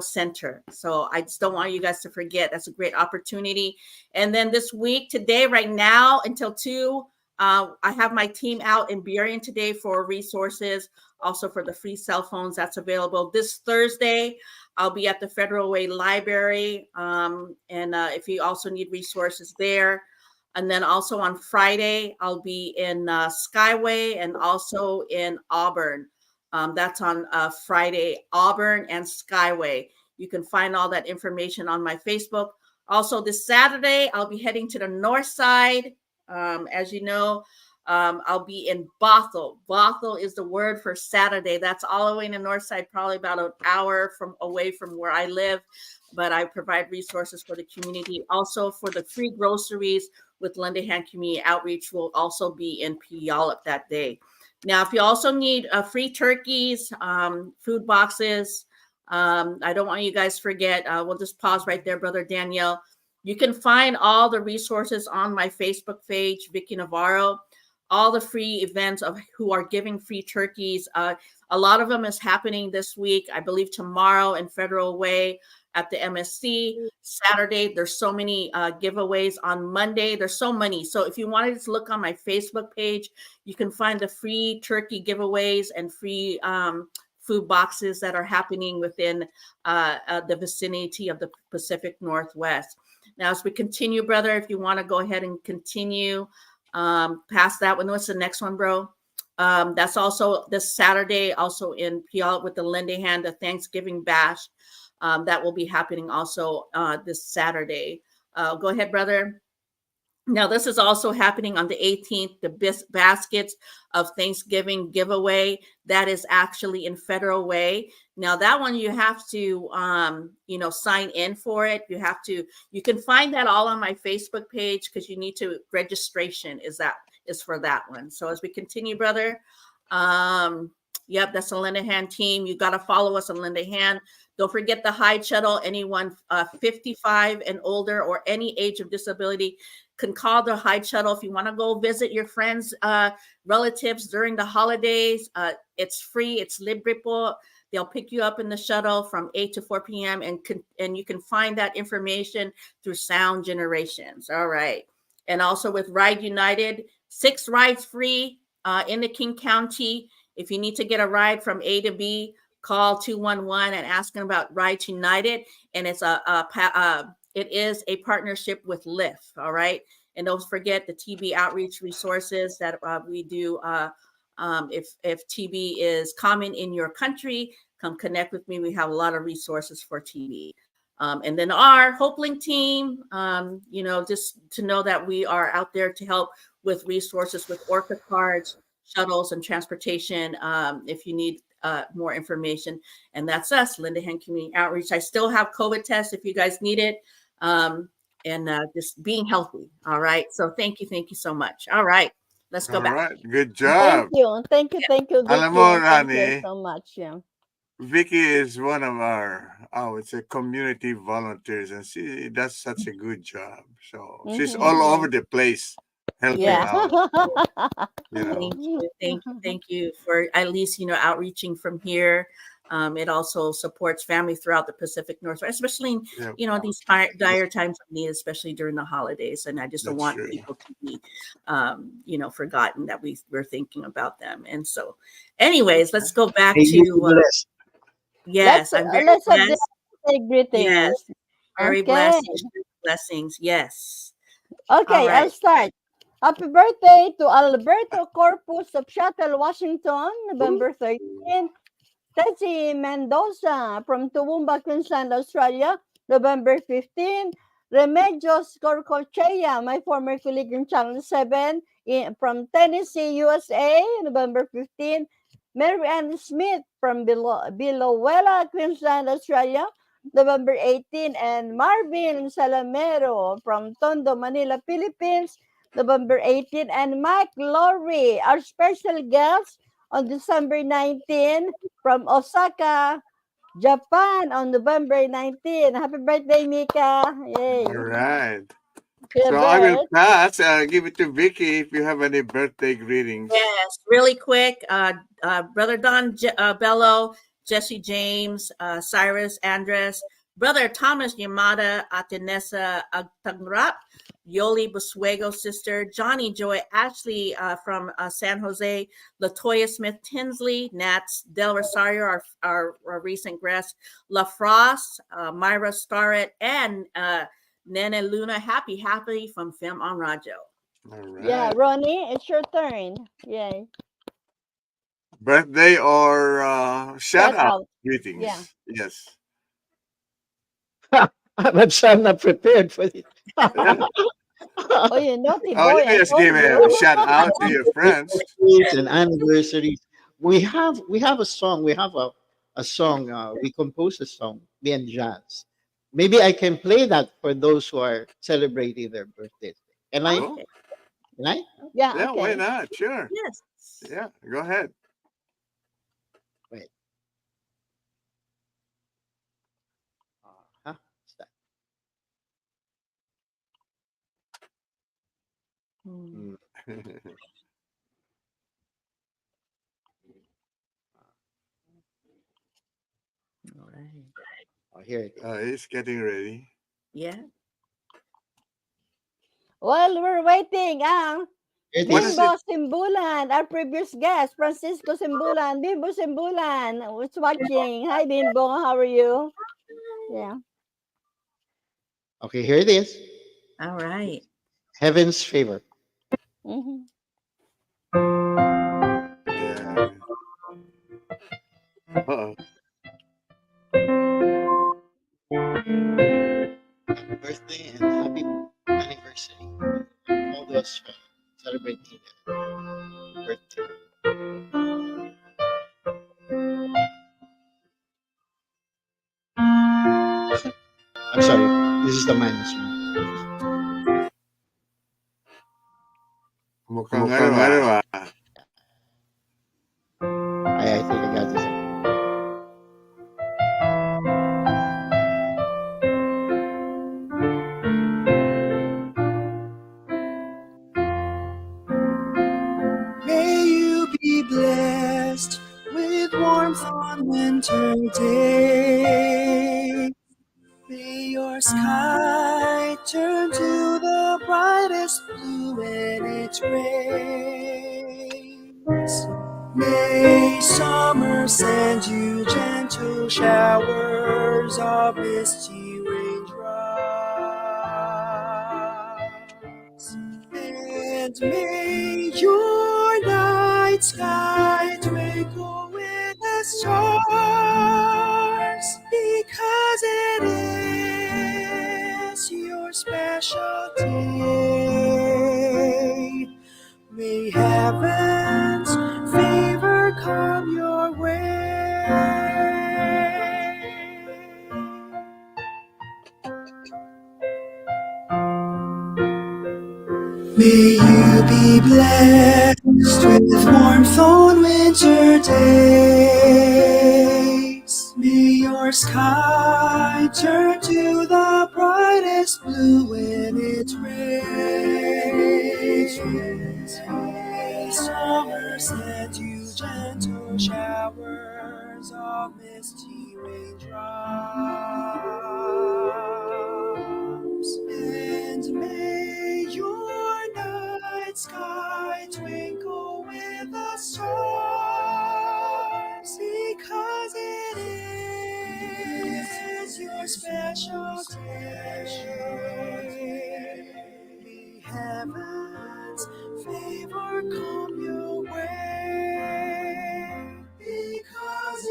Center. So I just don't want you guys to forget. That's a great opportunity. And then this week, today, right now, until 2, I have my team out in Burien today for resources, also for the free cell phones that's available. This Thursday, I'll be at the Federal Way Library, and if you also need resources there. And then also on Friday, I'll be in Skyway and also in Auburn. That's on Friday, Auburn and Skyway. You can find all that information on my Facebook. Also this Saturday, I'll be heading to the north side. As you know, I'll be in Bothell. Bothell is the word for Saturday. That's all the way in the north side, probably about an hour away from where I live. But I provide resources for the community. Also for the free groceries with Lendahan Community Outreach will also be in Puyallup that day. Now, if you also need free turkeys, food boxes, I don't want you guys to forget. We'll just pause right there, Brother Danielle. You can find all the resources on my Facebook page, Vicky Navarro, all the free events of who are giving free turkeys. A lot of them is happening this week. I believe tomorrow in Federal Way at the MSC. Saturday, there's so many giveaways. On Monday, there's so many. So if you wanted to look on my Facebook page, you can find the free turkey giveaways and free food boxes that are happening within the vicinity of the Pacific Northwest. Now, as we continue, brother, if you want to go ahead and continue past that one, what's the next one, bro? That's also this Saturday, also in Puyallup with the Lendahan, the Thanksgiving Bash. That will be happening also this Saturday. Go ahead, brother. Now, this is also happening on the 18th, the baskets of Thanksgiving giveaway. That is actually in Federal Way. Now, that one you have to, sign in for it. You can find that all on my Facebook page because you need to, registration is for that one. So as we continue, brother, yep, that's the Lindahan team. You got to follow us on Lindahan. Don't forget the Hide Shuttle. Anyone 55 and older or any age of disability can call the Hide Shuttle if you want to go visit your friends, relatives during the holidays. It's free. It's libre po. They'll pick you up in the shuttle from 8 to 4 p.m. and you can find that information through Sound Generations. All right. And also with Ride United, 6 rides free in the King County. If you need to get a ride from A to B, call 211 and ask them about Ride United. And it's it is a partnership with Lyft. All right. And don't forget the TB outreach resources that we do. If TB is common in your country, come connect with me. We have a lot of resources for TB. And then our Hopelink team, just to know that we are out there to help with resources with Orca cards, shuttles, and transportation. If you need more information, and that's us, Lindahan Community Outreach. I still have COVID tests if you guys need it, and just being healthy. All right. So thank you so much. All right, let's go back. All right, good Thank job. you. Thank you, Vicky. Alam mo, Thank you Rani, so much. Yeah. Vicky is one of our, I would say, community volunteers, and she does such a good job. So she's all over the place helping Yeah. out. So, Thank you for at least outreaching from here. It also supports family throughout the Pacific Northwest, especially in these dire times of need, especially during the holidays. And I just don't want people to be, forgotten that we're thinking about them. And so, anyways, let's go back to. Yes, I'm very let's have blessed. the greetings. Yes, very Okay. blessings. Yes. Okay, All right. I'll start. Happy birthday to Alberto Corpus of Seattle, Washington, November 13. Tessie Mendoza from Toowoomba, Queensland, Australia, November 15. Remedios Corcochea, my former colleague in Channel 7 from Tennessee, USA, November 15. Mary Ann Smith from Bilowela, Queensland, Australia, November 18. And Marvin Salamero from Tondo, Manila, Philippines, November 18. And Mike Laurie, our special guest on December 19 from Osaka, Japan on November 19. Happy birthday, Mika. Yay. all right. Kuya So I will Bert. pass. Give it to Vicky if you have any birthday greetings. Yes, really quick. Brother Don Bello, Jesse James, Cyrus Andres, Brother Thomas Yamada, Atenesa Agtangrap, Yoli Busuego sister, Johnny Joy Ashley from San Jose, Latoya Smith Tinsley, Nats Del Rosario, our recent guest, La Frost, Myra Starrett, and Nene Luna. Happy from Fil-Am Radio. All right. Yeah, Ronnie, it's your turn. Yay. Birthday or shout out greetings. Yeah. Yes. But I'm not prepared for it. Oh, you naughty boy. Oh, you I just told give you. a shout out to your friends. Birthdays and anniversaries. We have a song. We have a song. We composed a song, me and Jazz. Maybe I can play that for those who are celebrating their birthdays. Can I? Oh, Can I? Yeah, yeah, why okay. not? Sure. Yes. Yeah, go ahead. Wait. Huh? What's that? Hmm. All right. Oh, here it is. He's getting ready. Yeah. Well, we're waiting. It What is is. Bimbo Simbulan, our previous guest, Francisco Simbulan. Bimbo Simbulan was watching. Hi, Bimbo. How are you? Yeah. Okay, here it is. All right. Heaven's Favor. Mm-hmm. Yeah. Uh-oh. Happy birthday and happy anniversary. celebrating birthday. I'm sorry, this is the minus one. Mukhang ano ah. I think I got this. May you be blessed with warmth on winter days. May your sky turn to the brightest blue when it rains. May summer send you gentle showers of misty raindrops. And may your night sky twinkle with the stars, because it is your special day. May heaven's favor come your way. May you be blessed with warmth on winter days. May your sky turn to the brightest blue when it rains. May summer send you gentle showers of misty raindrops. And may your night sky twinkle with the stars, because it is your special day. May heaven's favor come your way, because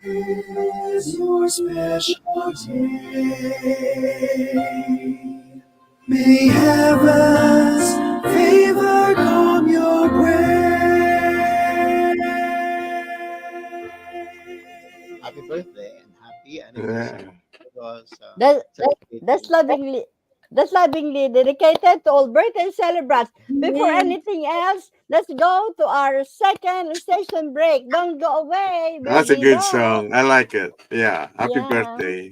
it is your special day. May heaven's favor come your way. Happy birthday and happy anniversary. Because, That's lovingly dedicated to all birthday celebrants. Before anything else, let's go to our second station break. Don't go away. That's a Baby, good no. song. I like it. Yeah. Happy Yeah. birthday.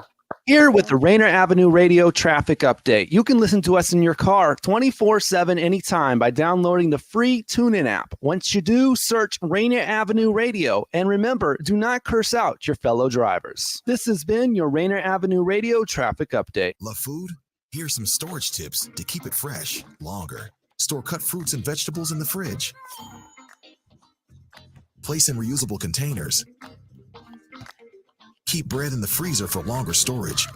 Here with the Rainier Avenue Radio traffic update. You can listen to us in your car 24/7 anytime by downloading the free TuneIn app. Once you do, search Rainier Avenue Radio. And remember, do not curse out your fellow drivers. This has been your Rainier Avenue Radio traffic update. Love food? Here's some storage tips to keep it fresh longer. Store cut fruits and vegetables in the fridge. Place in reusable containers. Keep bread in the freezer for longer storage.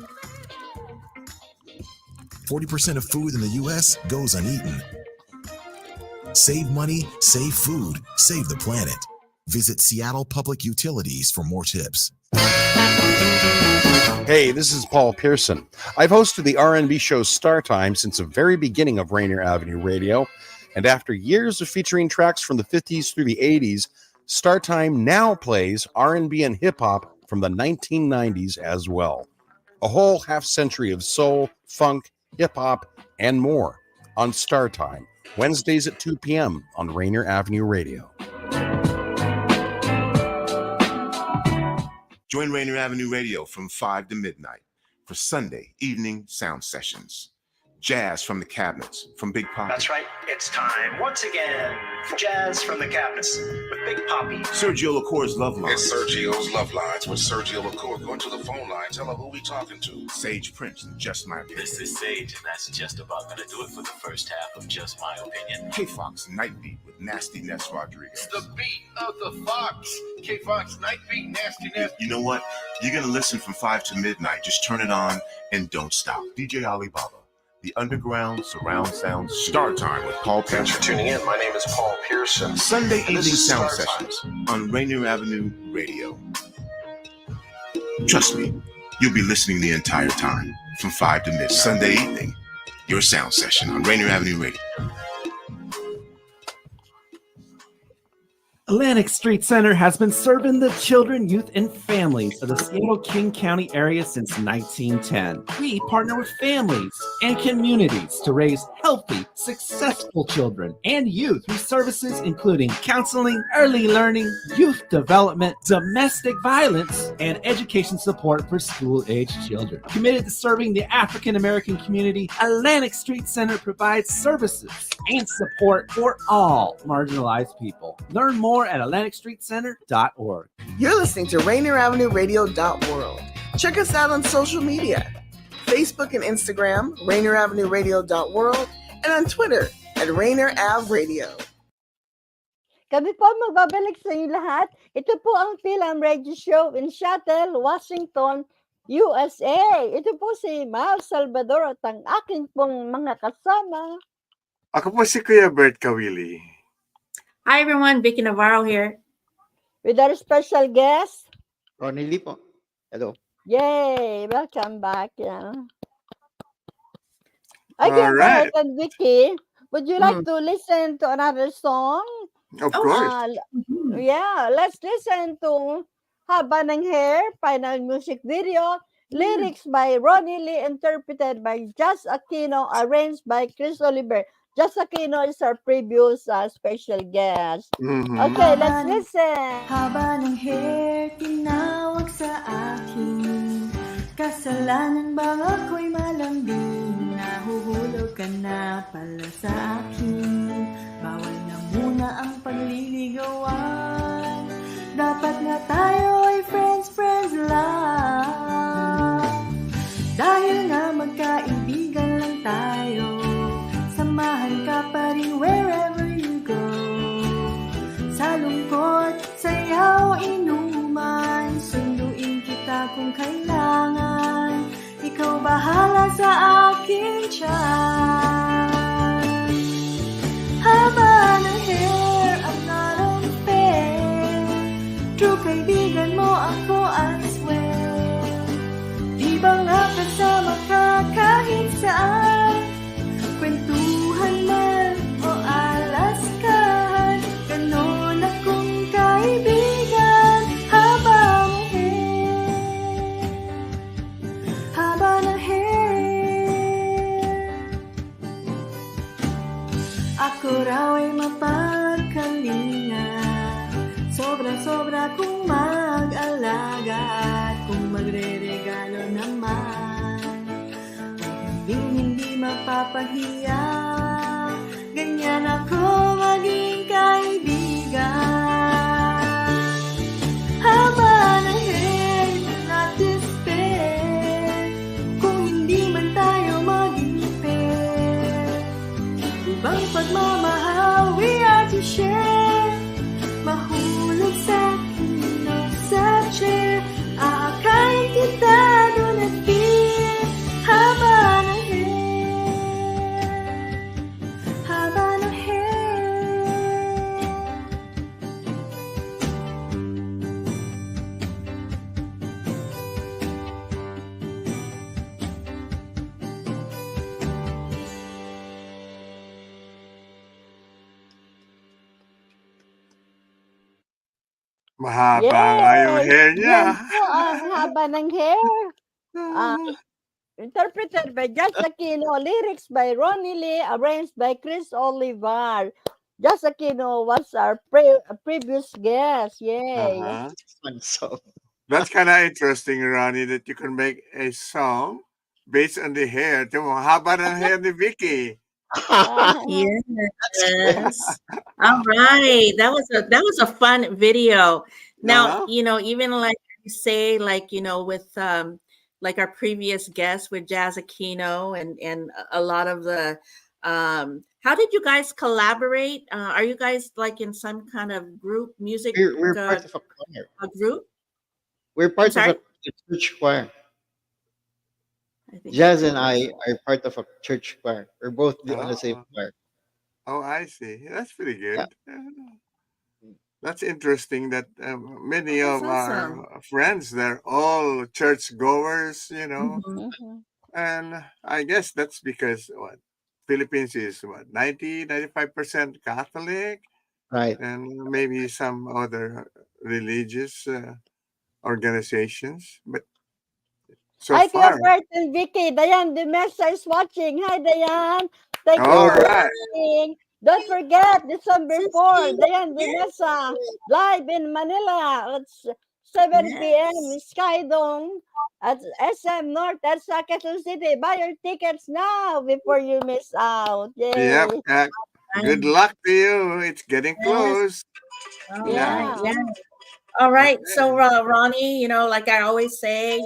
40% of food in the U.S. goes uneaten. Save money, save food, save the planet. Visit Seattle Public Utilities for more tips. Hey, this is Paul Pearson. I've hosted the R&B show Star Time since the very beginning of Rainier Avenue Radio, and after years of featuring tracks from the 50s through the 80s, Star Time now plays R&B and hip-hop from the 1990s as well. A whole half century of soul, funk, hip-hop, and more on Star Time, Wednesdays at 2 p.m. on Rainier Avenue Radio. Join Rainier Avenue Radio from 5 to midnight for Sunday evening sound sessions. Jazz from the cabinets from Big Poppy. That's right. It's time once again for Jazz from the Cabinets with Big Poppy. Sergio LaCour's Love Lines. It's Sergio's Love Lines with Sergio LaCour. Go to the phone line. Tell her who we talking to. Sage Prince and Just My Opinion. This is Sage, and that's just about going to do it for the first half of Just My Opinion. K-Fox Night Beat with Nasty Ness Rodriguez. The beat of the Fox. K-Fox Night Beat, Nasty Ness. You know what? You're going to listen from 5 to midnight. Just turn it on and don't stop. DJ Alibaba. The Underground Surround Sound Star Time with Paul Pearson. Thanks for tuning in. My name is Paul Pearson. Sunday And evening this is sound Star sessions on Rainier Avenue Radio. Trust me, you'll be listening the entire time from 5 to midnight. Sunday evening. your sound session on Rainier Avenue Radio. Atlantic Street Center has been serving the children, youth, and families of the Seattle-King County area since 1910. We partner with families and communities to raise healthy, successful children and youth through services including counseling, early learning, youth development, domestic violence, and education support for school-aged children. Committed to serving the African-American community, Atlantic Street Center provides services and support for all marginalized people. Learn more at AtlanticStreetCenter.org. You're listening to Rainier Avenue Radio.world. Check us out on social media, Facebook and Instagram, Rainier Avenue Radio.world, and on Twitter at Rainier Av Radio. Kami po magbabalik sa inyo lahat. Ito po ang Fil-Am Radio Show in Seattle, Washington, USA. Ito po si Mal Salvador at ang aking pong mga kasama. Ako po si Kuya Bert Kawili. Hi everyone, Vicky Navarro here. With our special guest, Ronnie Lee po. Hello. Yay! Welcome back. Yeah. Okay, right. Bert and Vicky, would you like to listen to another song? Of course. Yeah, let's listen to Haba ng Hair, final music video, lyrics by Ronnie Lee, interpreted by Jazz Aquino, arranged by Chris Oliver. Jazz Aquino is our previous special guest. Okay, let's listen. Haba ng hair, tinawag sa akin. Kasalanan bang ako'y malambing? Nahuhulog ka na pala sa akin. Bawal na muna ang pagliligawan. Dapat nga tayo ay friends lang. Dahil nga magkaibigan lang tayo. Samahan ka pa rin wherever you go. Sa lungkot, sayaw, inuman. Sunduin kita kung kailangan. Ikaw bahala sa aking tiyan. Haba ng hair, I'm not unfair. True kaibigan mo ako, I swear. Di ba nga kasama ka kahit saan? Kwentuhan man o alaskahan, ganon akong kaibigan. Haba ng hair, haba ng hair. Ako raw ay mapagkalinga, sobra-sobra kung mag-alaga at kung magre-regalo naman. Hindi mapapahiya, ganyan ako maging kaibigan. Haba ng hair, do not despair. Kung hindi man tayo maging fair, ibang pagmamahal we are to share. Mahulog sa akin o sa chair, aakayin kita doon at fear. Haba ng hair, haba ng hair. Mahaba nga yung hair niya. Yan po ang haba ng hair. Interpreted by Jazz Aquino, lyrics by Ronnie Lee, arranged by Chris Oliver. Jazz Aquino was our previous guest. Yay. So that's kind of interesting, Ronnie, that you can make a song based on the hair. Haba ng hair ni Vicky. Yes. All right. That was a fun video. Now, even like you say, like, with like our previous guest with Jazz Aquino and a lot of the how did you guys collaborate? Are you guys like in some kind of group music? We're part of a choir. A group? We're part of a church choir. Jazz and I are part of a church choir. We're both on the same choir. Oh, I see. That's pretty good. That's interesting that many of our friends, they're all church goers, And I guess that's because what Philippines is what 95% Catholic, Right. and maybe some other religious organizations. But so Hi, Kuya far, Bert and Vicky. Dayan de Mesa is watching. Hi, Dayan. Thank you all for right. watching. Don't forget, December 4, Dayan de Mesa, live in Manila. It's 7 p.m. Skydome at SM North at Quezon City. Buy your tickets now before you miss out. Yay. Yep. Good luck to you. It's getting close. All right. Yeah. Yeah. Yeah. All right. Okay. So, Ronnie, like I always say,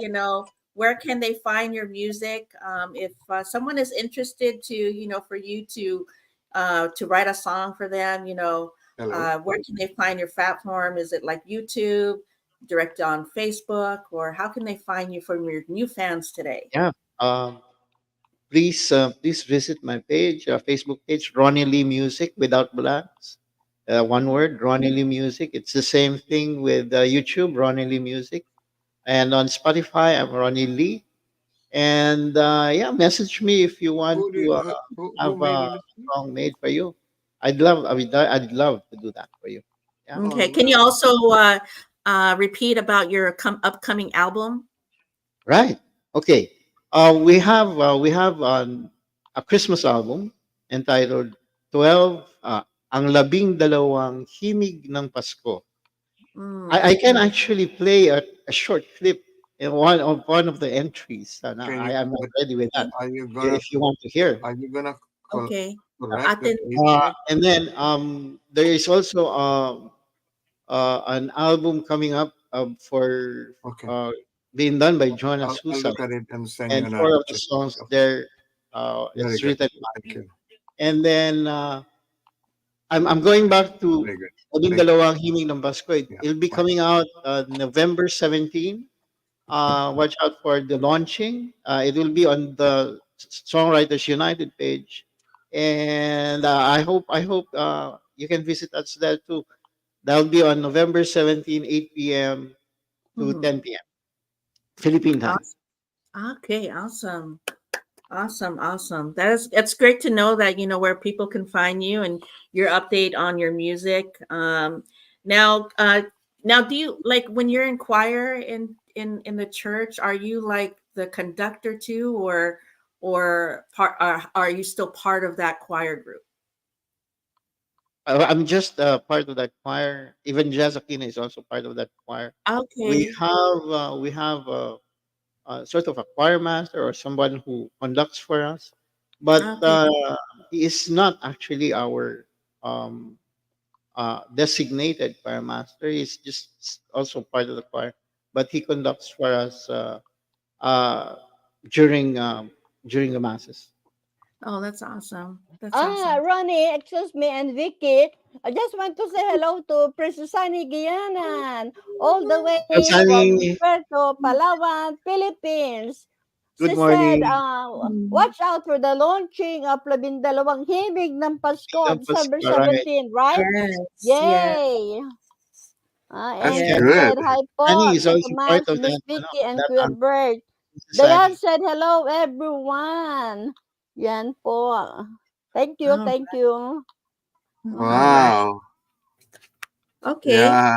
where can they find your music? If someone is interested for you to write a song for them, Hello. where can they find your platform? Is it like YouTube, direct on Facebook, or how can they find you from your new fans today? Yeah. Um, please visit my page, Facebook page, Ronnie Lee Music without blanks. One word, Ronnie Lee Music. It's the same thing with YouTube, Ronnie Lee Music, and on Spotify, I'm Ronnie Lee. And yeah, message me if you want to Who have made a it? song made for you. I'd love to do that for you. Yeah. Okay. Can you also repeat about your upcoming album? Right. Okay. We have a Christmas album entitled 12 Ang Labing Dalawang Himig ng Pasko. I can actually play a short clip in one of the entries. Now, Can I you? am not But ready with that. are you gonna? If you want to hear. Are you gonna Okay. correct the Atin, Facebook? And then there is also an album coming up for Okay. being done by Jonah I'll Sousa, look at it and send you and an four of the check. songs Okay. there Very it's good. written by Thank me. you. And then I'm going back to Very good. Labing Thank you. Dalawang Himig ng Pasko. Yeah. It'll be Bye. coming out November 17. Watch out for the launching. It will be on the Songwriters United page, and I hope you can visit us there too. That'll be on November 17, 8 p.m. to mhm. 10 p.m. Philippine time. Okay, awesome. Awesome, awesome. It's great to know that where people can find you and your update on your music. Now, now, do you like when you're in choir in the church? Are you like the conductor too, or part? Are you still part of that choir group? I'm just part of that choir. Even Jazz Aquina is also part of that choir. We Okay, have sort of a choir master or someone who conducts for us, but okay. he is not actually our um, designated choir master. He's just also part of the choir, but he conducts for us uh, during during the masses. Oh, that's awesome. That's awesome. Ronnie, excuse me, and Vicky. I just want to say hello to Princess Sunny Guianan, all the way from Sunny, Puerto Palawan, Philippines. good She said, morning. watch out for the launching of Labindalawang Himig ng Pasko, Campus, December all right. 17, right? Yes, yes, Yay! That's And yes. she good. said, hi Sunny po, is thank also you part much, of Miss that. Vicky and That Kuya Bert. Dayan Sunny. said, hello, everyone. Yan po. Thank you, Oh, thank you. all right. Wow. Okay. Yeah.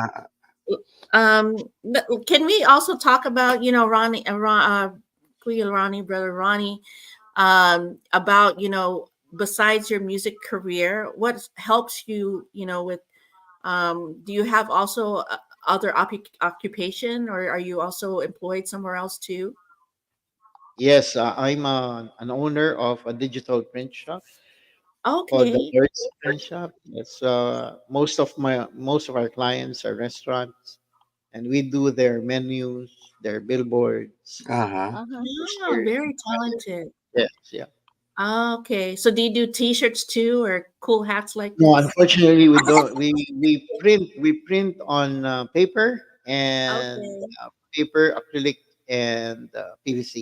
Can we also talk about Ronnie, Kuya Ronnie, brother Ronnie, about besides your music career, what helps you with do you have also other occupation, or are you also employed somewhere else too? Yes, I'm an owner of a digital print shop called the Okay. Bert's Print Shop. Yes, most of our clients are restaurants, and we do their menus, their billboards, Uh-huh. Ah, posters. very talented. Yes, yeah. Okay, so do you do t-shirts too, or cool hats like No, this? unfortunately, we don't. We print on paper and Okay. acrylic, and PVC.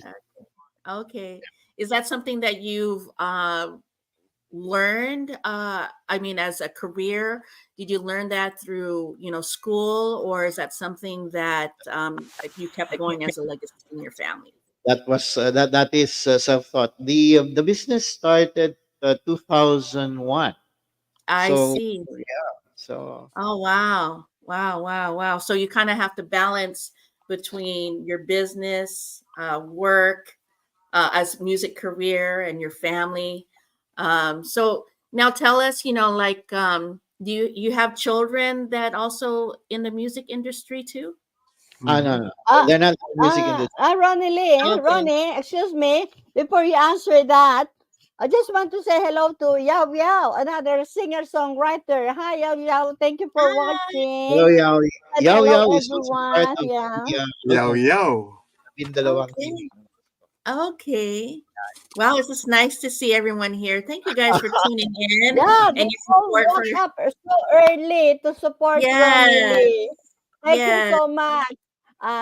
Okay. Is that something that you've learned? I mean, as a career, did you learn that through, school, or is that something that you kept going as a legacy in your family? That is self-taught. The business started 2001. I So see. yeah, so Oh, wow. Wow, wow, wow. So you kind of have to balance between your business, work, as music career and your family. So now tell us, like, do you have children that also in the music industry too? no, no, Ah, they're not in the music industry. Ronnie Lee, Okay. Ronnie, excuse me. Before you answer that, I just want to say hello to Yao Yao, another singer-songwriter. Hi, Yao Yao. Thank you for Hello, watching. Yao. And Yao hello, Yao is also part everyone. of Yeah. the Yo, yo. Labindalawang TV. Okay. Okay. Wow, it's just nice to see everyone here. Thank you guys for tuning in Yeah, they and your all support for. woke up so early to support Ronnie Yes. Lee. Thank you Yes. so much.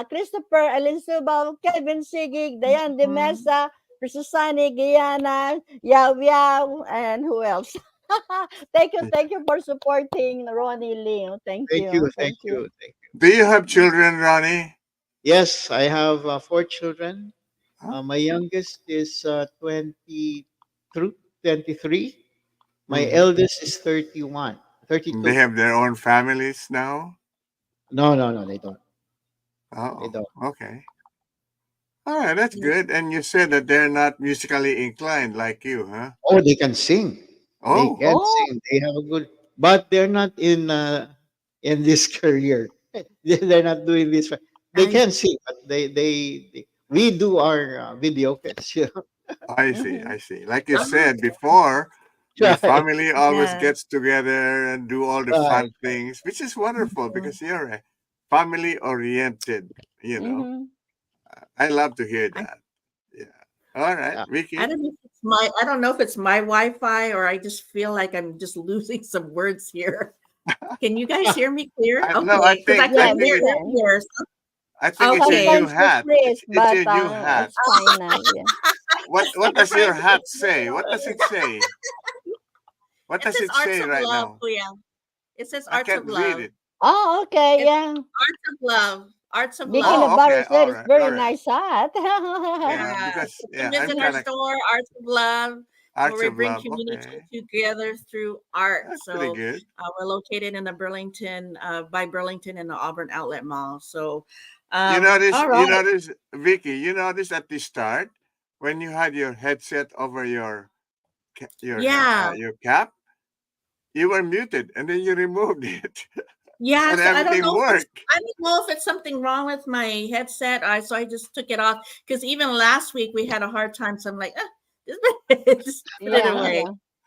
Christopher Alinsubal, Kevin Sigig, Dayan De Mesa, Susani Guyana, Yao Yao, and who else? Thank you for supporting Ronnie Lee. Thank Thank you, you. thank Thank you. you, thank you. Do you have children, Ronnie? Yes, I have 4 children. My youngest is 23. My Mhm. eldest is 31, They 32. have their own families now? No, no, no, they don't. They Oh, don't. okay. All right, that's good. And you said that they're not musically inclined like you, huh? Oh, they can sing. They Oh, can sing. They have a good, but they're not in this career. They're not doing this. They I can sing, but we do our video clips. You know? I see, Mhm. I see. Like you Oh, said before, the Right, family always yeah. gets together and do all the right. fun things, which is wonderful because you're a family oriented, you know. Mhm. I love to hear I, that. Yeah. All right, Yeah. I Vicky. don't know if it's my I don't know if it's my Wi-Fi or I just feel like I'm just losing some words here. Can you guys hear me clear? I no, Okay, because I I Yeah, couldn't we think hear it can. earlier. I think it's your new Sometimes Okay. we hat. freeze, It's but your new hat. it's fine now. Yeah. What I'm does your trying to hat get say? What does it say? What it does says it Arts say of right Love, now? Kuya. It says I Arts can't of read Love. it. Oh, okay. It's Yeah. Arts of Love. Arts of Vicky Love. Oh, Navarro okay. said it's very All right. nice hat. Yeah, Yeah. because You can yeah, I'm visit our kind of store, Arts of Love, where arts we of bring love. community Okay, together through art. that's pretty So good. we're located in the Burlington, by Burlington in the Auburn Outlet Mall. So, all You right. notice, Vicky. You notice at the start when you had your headset over Yeah. your cap, you were muted, and then you removed it, Yeah, and so everything worked. I don't know if it's something wrong with my headset. I just took it off because even last week we had a hard time. So I'm like, just put it Yeah, away.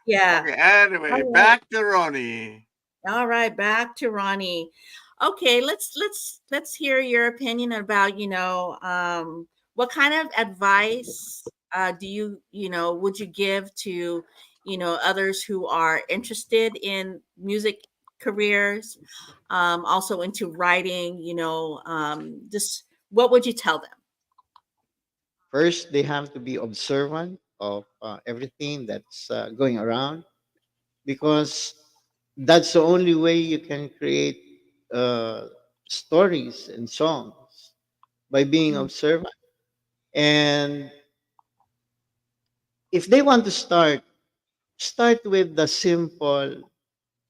yeah. Okay. Yeah. Anyway, All right. back to Ronnie. All right. Back to Ronnie. Okay, let's hear your opinion about, what kind of advice do would you give to, others who are interested in music careers, also into writing, just what would you tell them? First, they have to be observant of everything that's going around because that's the only way you can create uh, stories and songs by being Mm. observant. And if they want to start with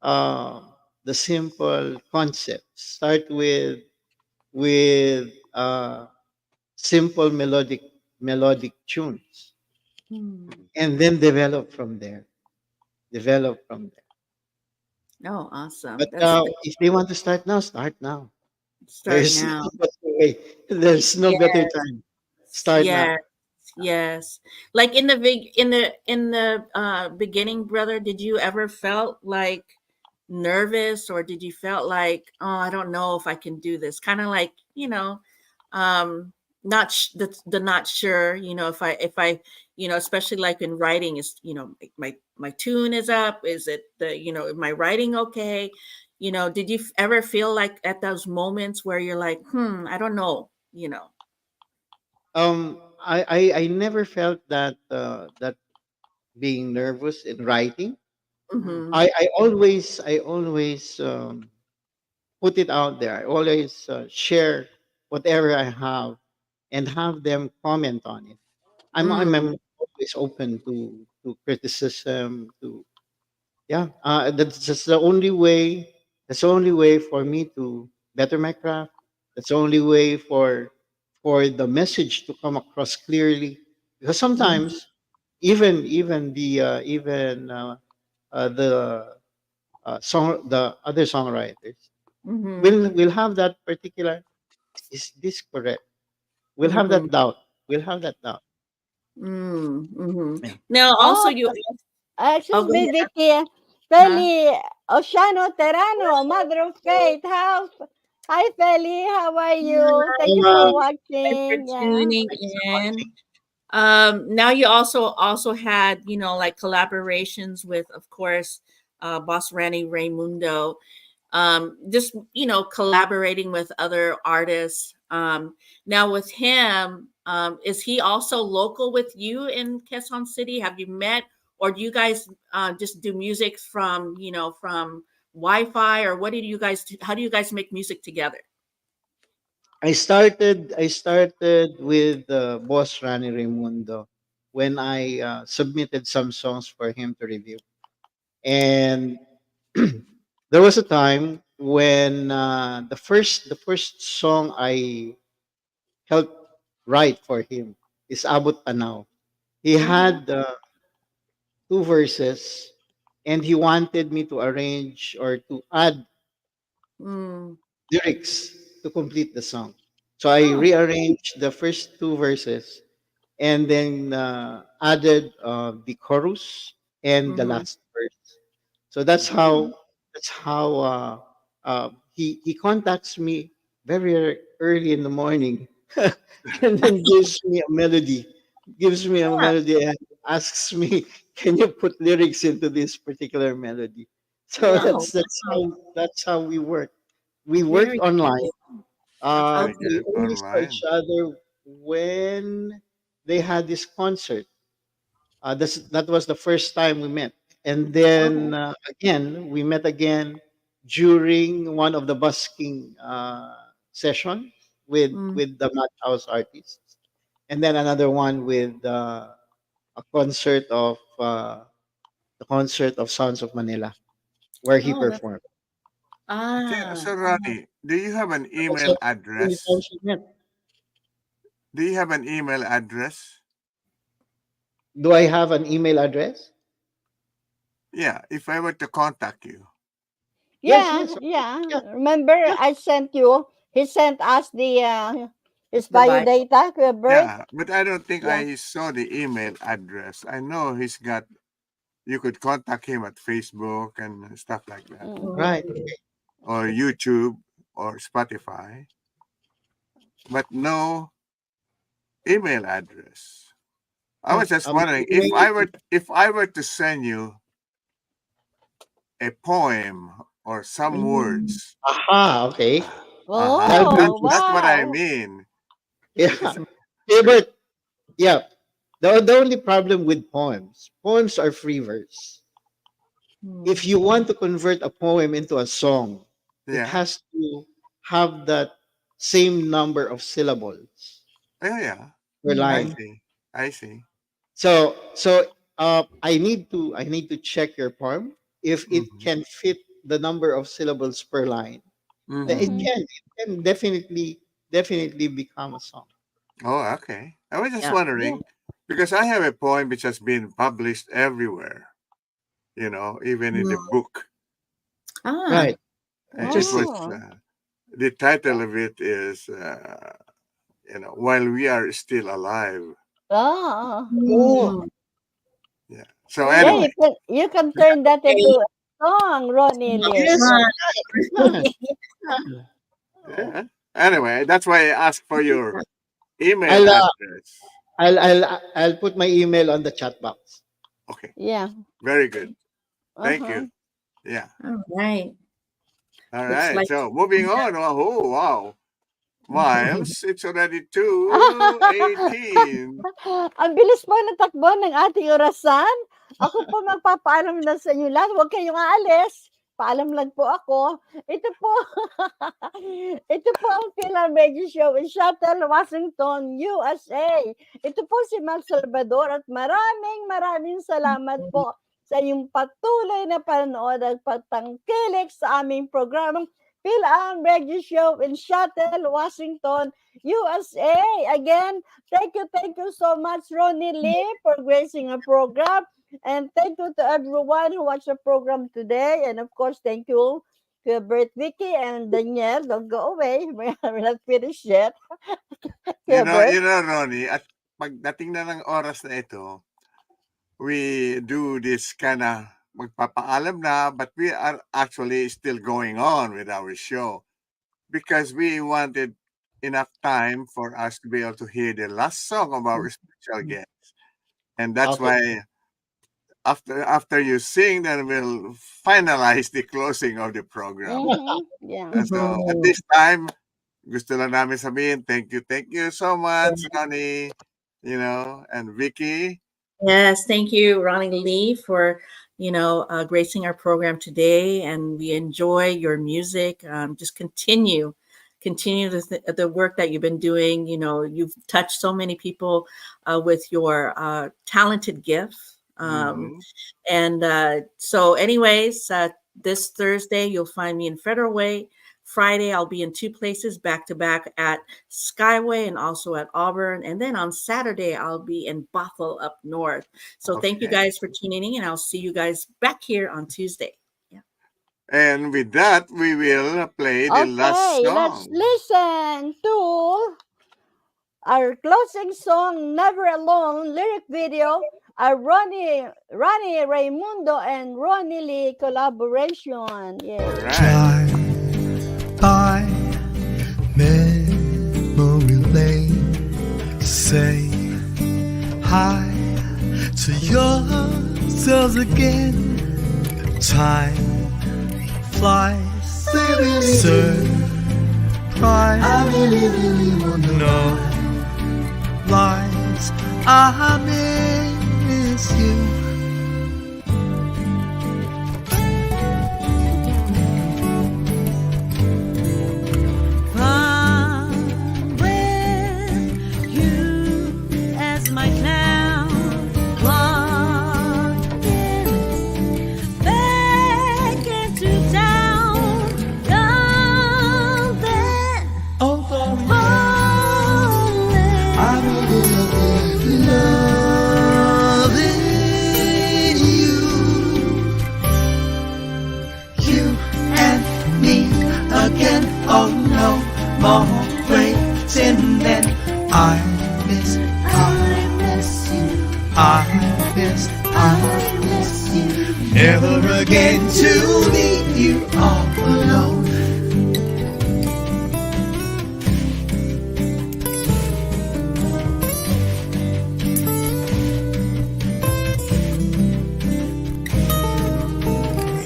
uh, the simple concepts. Start with simple melodic tunes, Hmm. and then develop from there. Develop from there. Oh, awesome. But That's if they want to start now, start now. start There's now. no better way. There's no better Yes. time. Start now. Yes, yes. Like in the beginning, brother, did you ever felt like nervous, or did you felt like, oh, I don't know if I can do this? Kind of like, um, not the not sure, if I, especially like in writing is, like my tune is up. Is it am I writing okay? Did you ever feel like at those moments where you're like, I don't know? I never felt that being nervous in writing. Mm-hmm. I always put it out there. I always share whatever I have and have them comment on it. I'm always open to criticism. That's just the only way. That's the only way for me to better my craft. That's the only way for the message to come across clearly. Because sometimes the other songwriters will have that particular, is this correct? We'll have that doubt. We'll have that doubt. Now, also Oh, you. excuse Go me, ahead. Vicky. Feli Oceano Terrano, Mother of Faith. Hi, Feli. How are you? Thank you for Thanks for watching. Yeah. tuning in. Now you also had like collaborations with, of course, Boss Ranny Raymundo. Just collaborating with other artists. Now with him, is he also local with you in Quezon City? Have you met, or do you guys just do music from from Wi-Fi, or what do you guys do? How do you guys make music together? I started with Boss Rani Raimundo when I submitted some songs for him to review. And there was a time when the first song I helped write for him is Abot Tanaw. He had two verses, and he wanted me to arrange or to add lyrics to complete the song. So I rearranged the first two verses and then added the chorus and the last verse. So that's how he contacts me very early in the morning, and then gives me a melody and asks me, "Can you put lyrics into this particular melody?" So Wow. that's how we work. We worked Very online. That's pretty We good only saw online. each other when they had this concert. That was the first time we met, and then again we met again during one of the busking session with the Madhouse artists, and then another one with a concert of Sounds of Manila, where he Oh, that's performed. So Ronnie, do you have an That's email the only time address? she met. Do you have an email address? Do I have an email address? Yeah, if I were to contact you. Yeah, Yes. yeah. Remember, I sent you. He sent us his The bio Bible. data, Kuya Bert. Yeah, but I don't think Yeah. I saw the email address. I know he's got, you could contact him at Facebook and stuff like that, Right. or YouTube or Spotify, but no email address. I was just wondering if I were to send you a poem or some words. Aha, okay. That'll be Oh, That's what I wow. mean. Yeah. Hey, but yeah, the only problem with poems are free verse. If you want to convert a poem into a song, it Yeah. has to have that same number of syllables Oh yeah. per I line. see. I see. So I need to check your poem if it Mm-hmm. can fit the number of syllables per line. Then Mm-hmm. it can definitely become a song. Oh, okay. I was just Yeah. wondering because I have a poem which has been published everywhere. Even in the book. Right. And it was Oh. the title of it is While We Are Still Alive. Oh. Oh. Yeah. So Yeah, anyway, you can turn that into a song, Ronnie Lee. Yes. yeah. Anyway, that's why I asked for your email I'll uh, address. I'll put my email on the chat box. Okay. Yeah. Very good. Thank Uh-huh. you. Yeah. All right. All Looks right. like So moving on. Oh, wow. Miles, it's already 2:18. Ang bilis po ng takbo ng ating orasan. Ako po magpapaalam na sa inyo lahat. Huwag kayong aalis. paalam lang po ako. Ito po, ito po ang Fil-Am Radio Show in Seattle, Washington, USA. Ito po si Salvador at maraming salamat po sa inyong patuloy na panonood at pagtangkilik sa aming programang Fil-Am Radio Show in Seattle, Washington, USA. Again, thank you so much, Ronnie Lee, for gracing a program. And thank you to everyone who watched the program today. And of course, thank you to Bert, Vicky, and Danielle. Don't go away. We're not finished yet. You know, Ronnie, at pagdating na ng oras na ito, we do this kind of magpapaalam na, but we are actually still going on with our show because we wanted enough time for us to be able to hear the last song of our special guest. And that's why after you sing, then we'll finalize the closing of the program. Yeah. So at this time, gusto lang namin sabihin, thank you so much, Ronnie, and Vicky. Yes, thank you, Ronnie Lee, for gracing our program today, and we enjoy your music. Just continue the work that you've been doing. You've touched so many people with your talented gifts. And so anyways, this Thursday, you'll find me in Federal Way. Friday, I'll be in two places back to back at Skyway and also at Auburn. And then on Saturday, I'll be in Bothell up north. So thank you guys for tuning in, and I'll see you guys back here on Tuesday. And with that, we will play the last song. Let's listen to our closing song, Never Alone, lyric video, our Ronnie Raimundo and Ronnie Lee collaboration. Drive by memory lane, say hi to yourselves again. Time flies, surprise, I really wanna know lies, I miss you. More waiting than I miss you. I miss you. Never again to leave you all alone.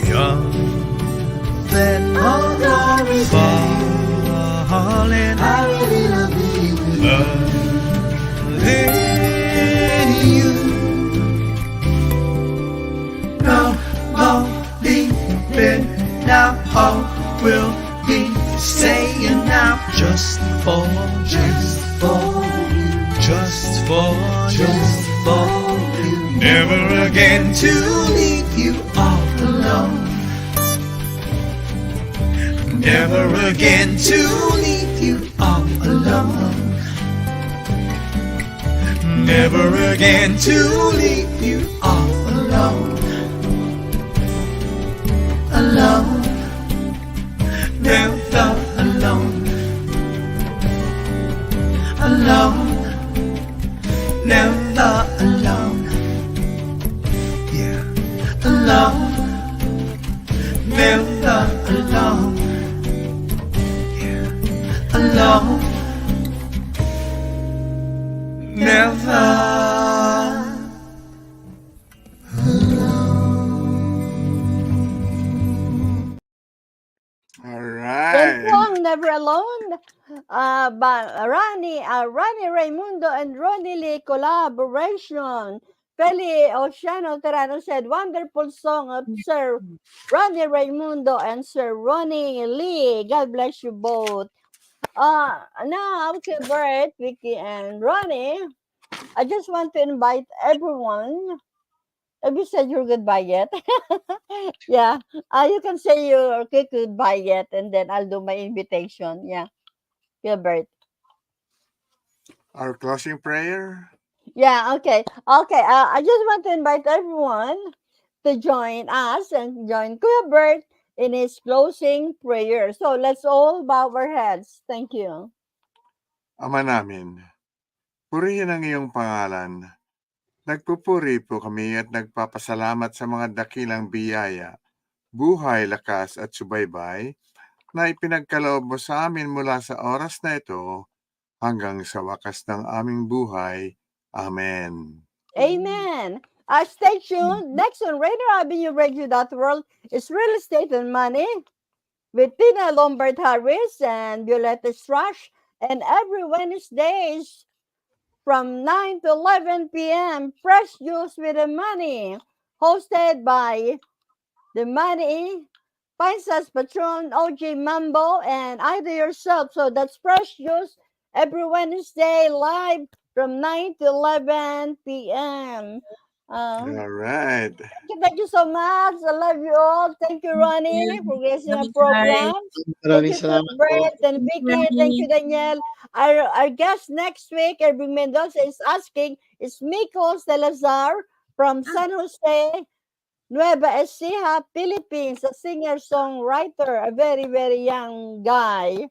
Young then falling, I really love you. No more leaving now. All will be staying now. Just for you. Never again to leave you all alone. Never again to leave you all alone. Never again to leave you all alone. Alone. Never alone. Alone. Never alone. Yeah. Alone. Never alone. Alone, never alone. All right. The song Never Alone by Ronnie Raimundo and Ronnie Lee collaboration. Feli Oceano Terano said, wonderful song of Sir Ronnie Raimundo and Sir Ronnie Lee. God bless you both. Now, Kuya Bert, Vicky, and Ronnie, I just want to invite everyone. Have you said your goodbye yet? Yeah. You can say your quick goodbye yet, and then I'll do my invitation. Yeah. Kuya Bert. Our closing prayer. Yeah, okay. Okay, I just want to invite everyone to join us and join Kuya Bert in his closing prayer. So let's all bow our heads. Thank you. Ama namin, purihin ang iyong pangalan. Nagpupuri po kami at nagpapasalamat sa mga dakilang biyaya, buhay, lakas at subaybay na ipinagkaloob mo sa amin mula sa oras na ito hanggang sa wakas ng aming buhay. Amen. Amen. Stay tuned. Next on Rainier Avenue Radio.world is Real Estate and Money with Tina Lombard Harris and Violetta Strash. And every Wednesdays from 9 to 11 p.m., Fresh Juice with the Money, hosted by the Money, Pinsa's Patron, OG Mambo, and either yourself. So that's Fresh Juice every Wednesday live from 9 to 11 p.m. All right. Thank you so much. I love you all. Thank you, Ronnie, for gracing our program. Thank you, Bert and Vicky. Thank you, Danielle. Our guest next week, Erwin Mendoza, is asking, is Miko Salazar from San Jose, Nueva Ecija, Philippines, a singer-songwriter, a very, very young guy.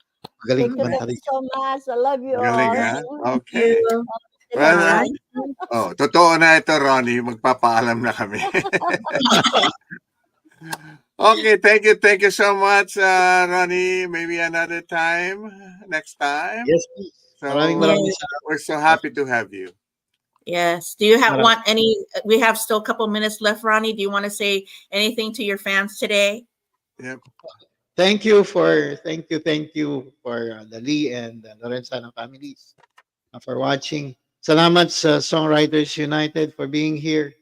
Thank you so much. I love you Galing, all. Okay. Well, totoo na ito, Ronnie. Magpapaalam na kami. Okay, thank you so much, Ronnie. Maybe another time, next time. Yes, so, maraming we're so happy to have you. Yes. Do you want any? We have still a couple minutes left, Ronnie. Do you want to say anything to your fans today? Yep. Thank you for the Lee and the Lorenzano families for watching. Salamat sa Songwriters United for being here.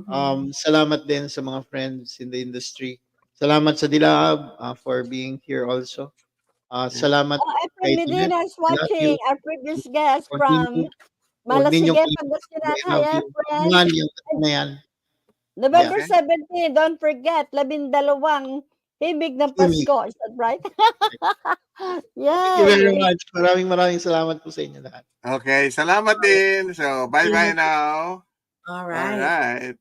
Salamat din sa mga friends in the industry. Salamat sa Dilab for being here also. Salamat Efren Medina is watching, our previous guest from Malasige, Pangasinan. Hi, Efren. November 17, don't forget, 12 Himig ng Pasko. Is that right? Thank you very much. Maraming salamat po sa inyo lahat. Okay, salamat din. So, bye-bye now. All right. All right.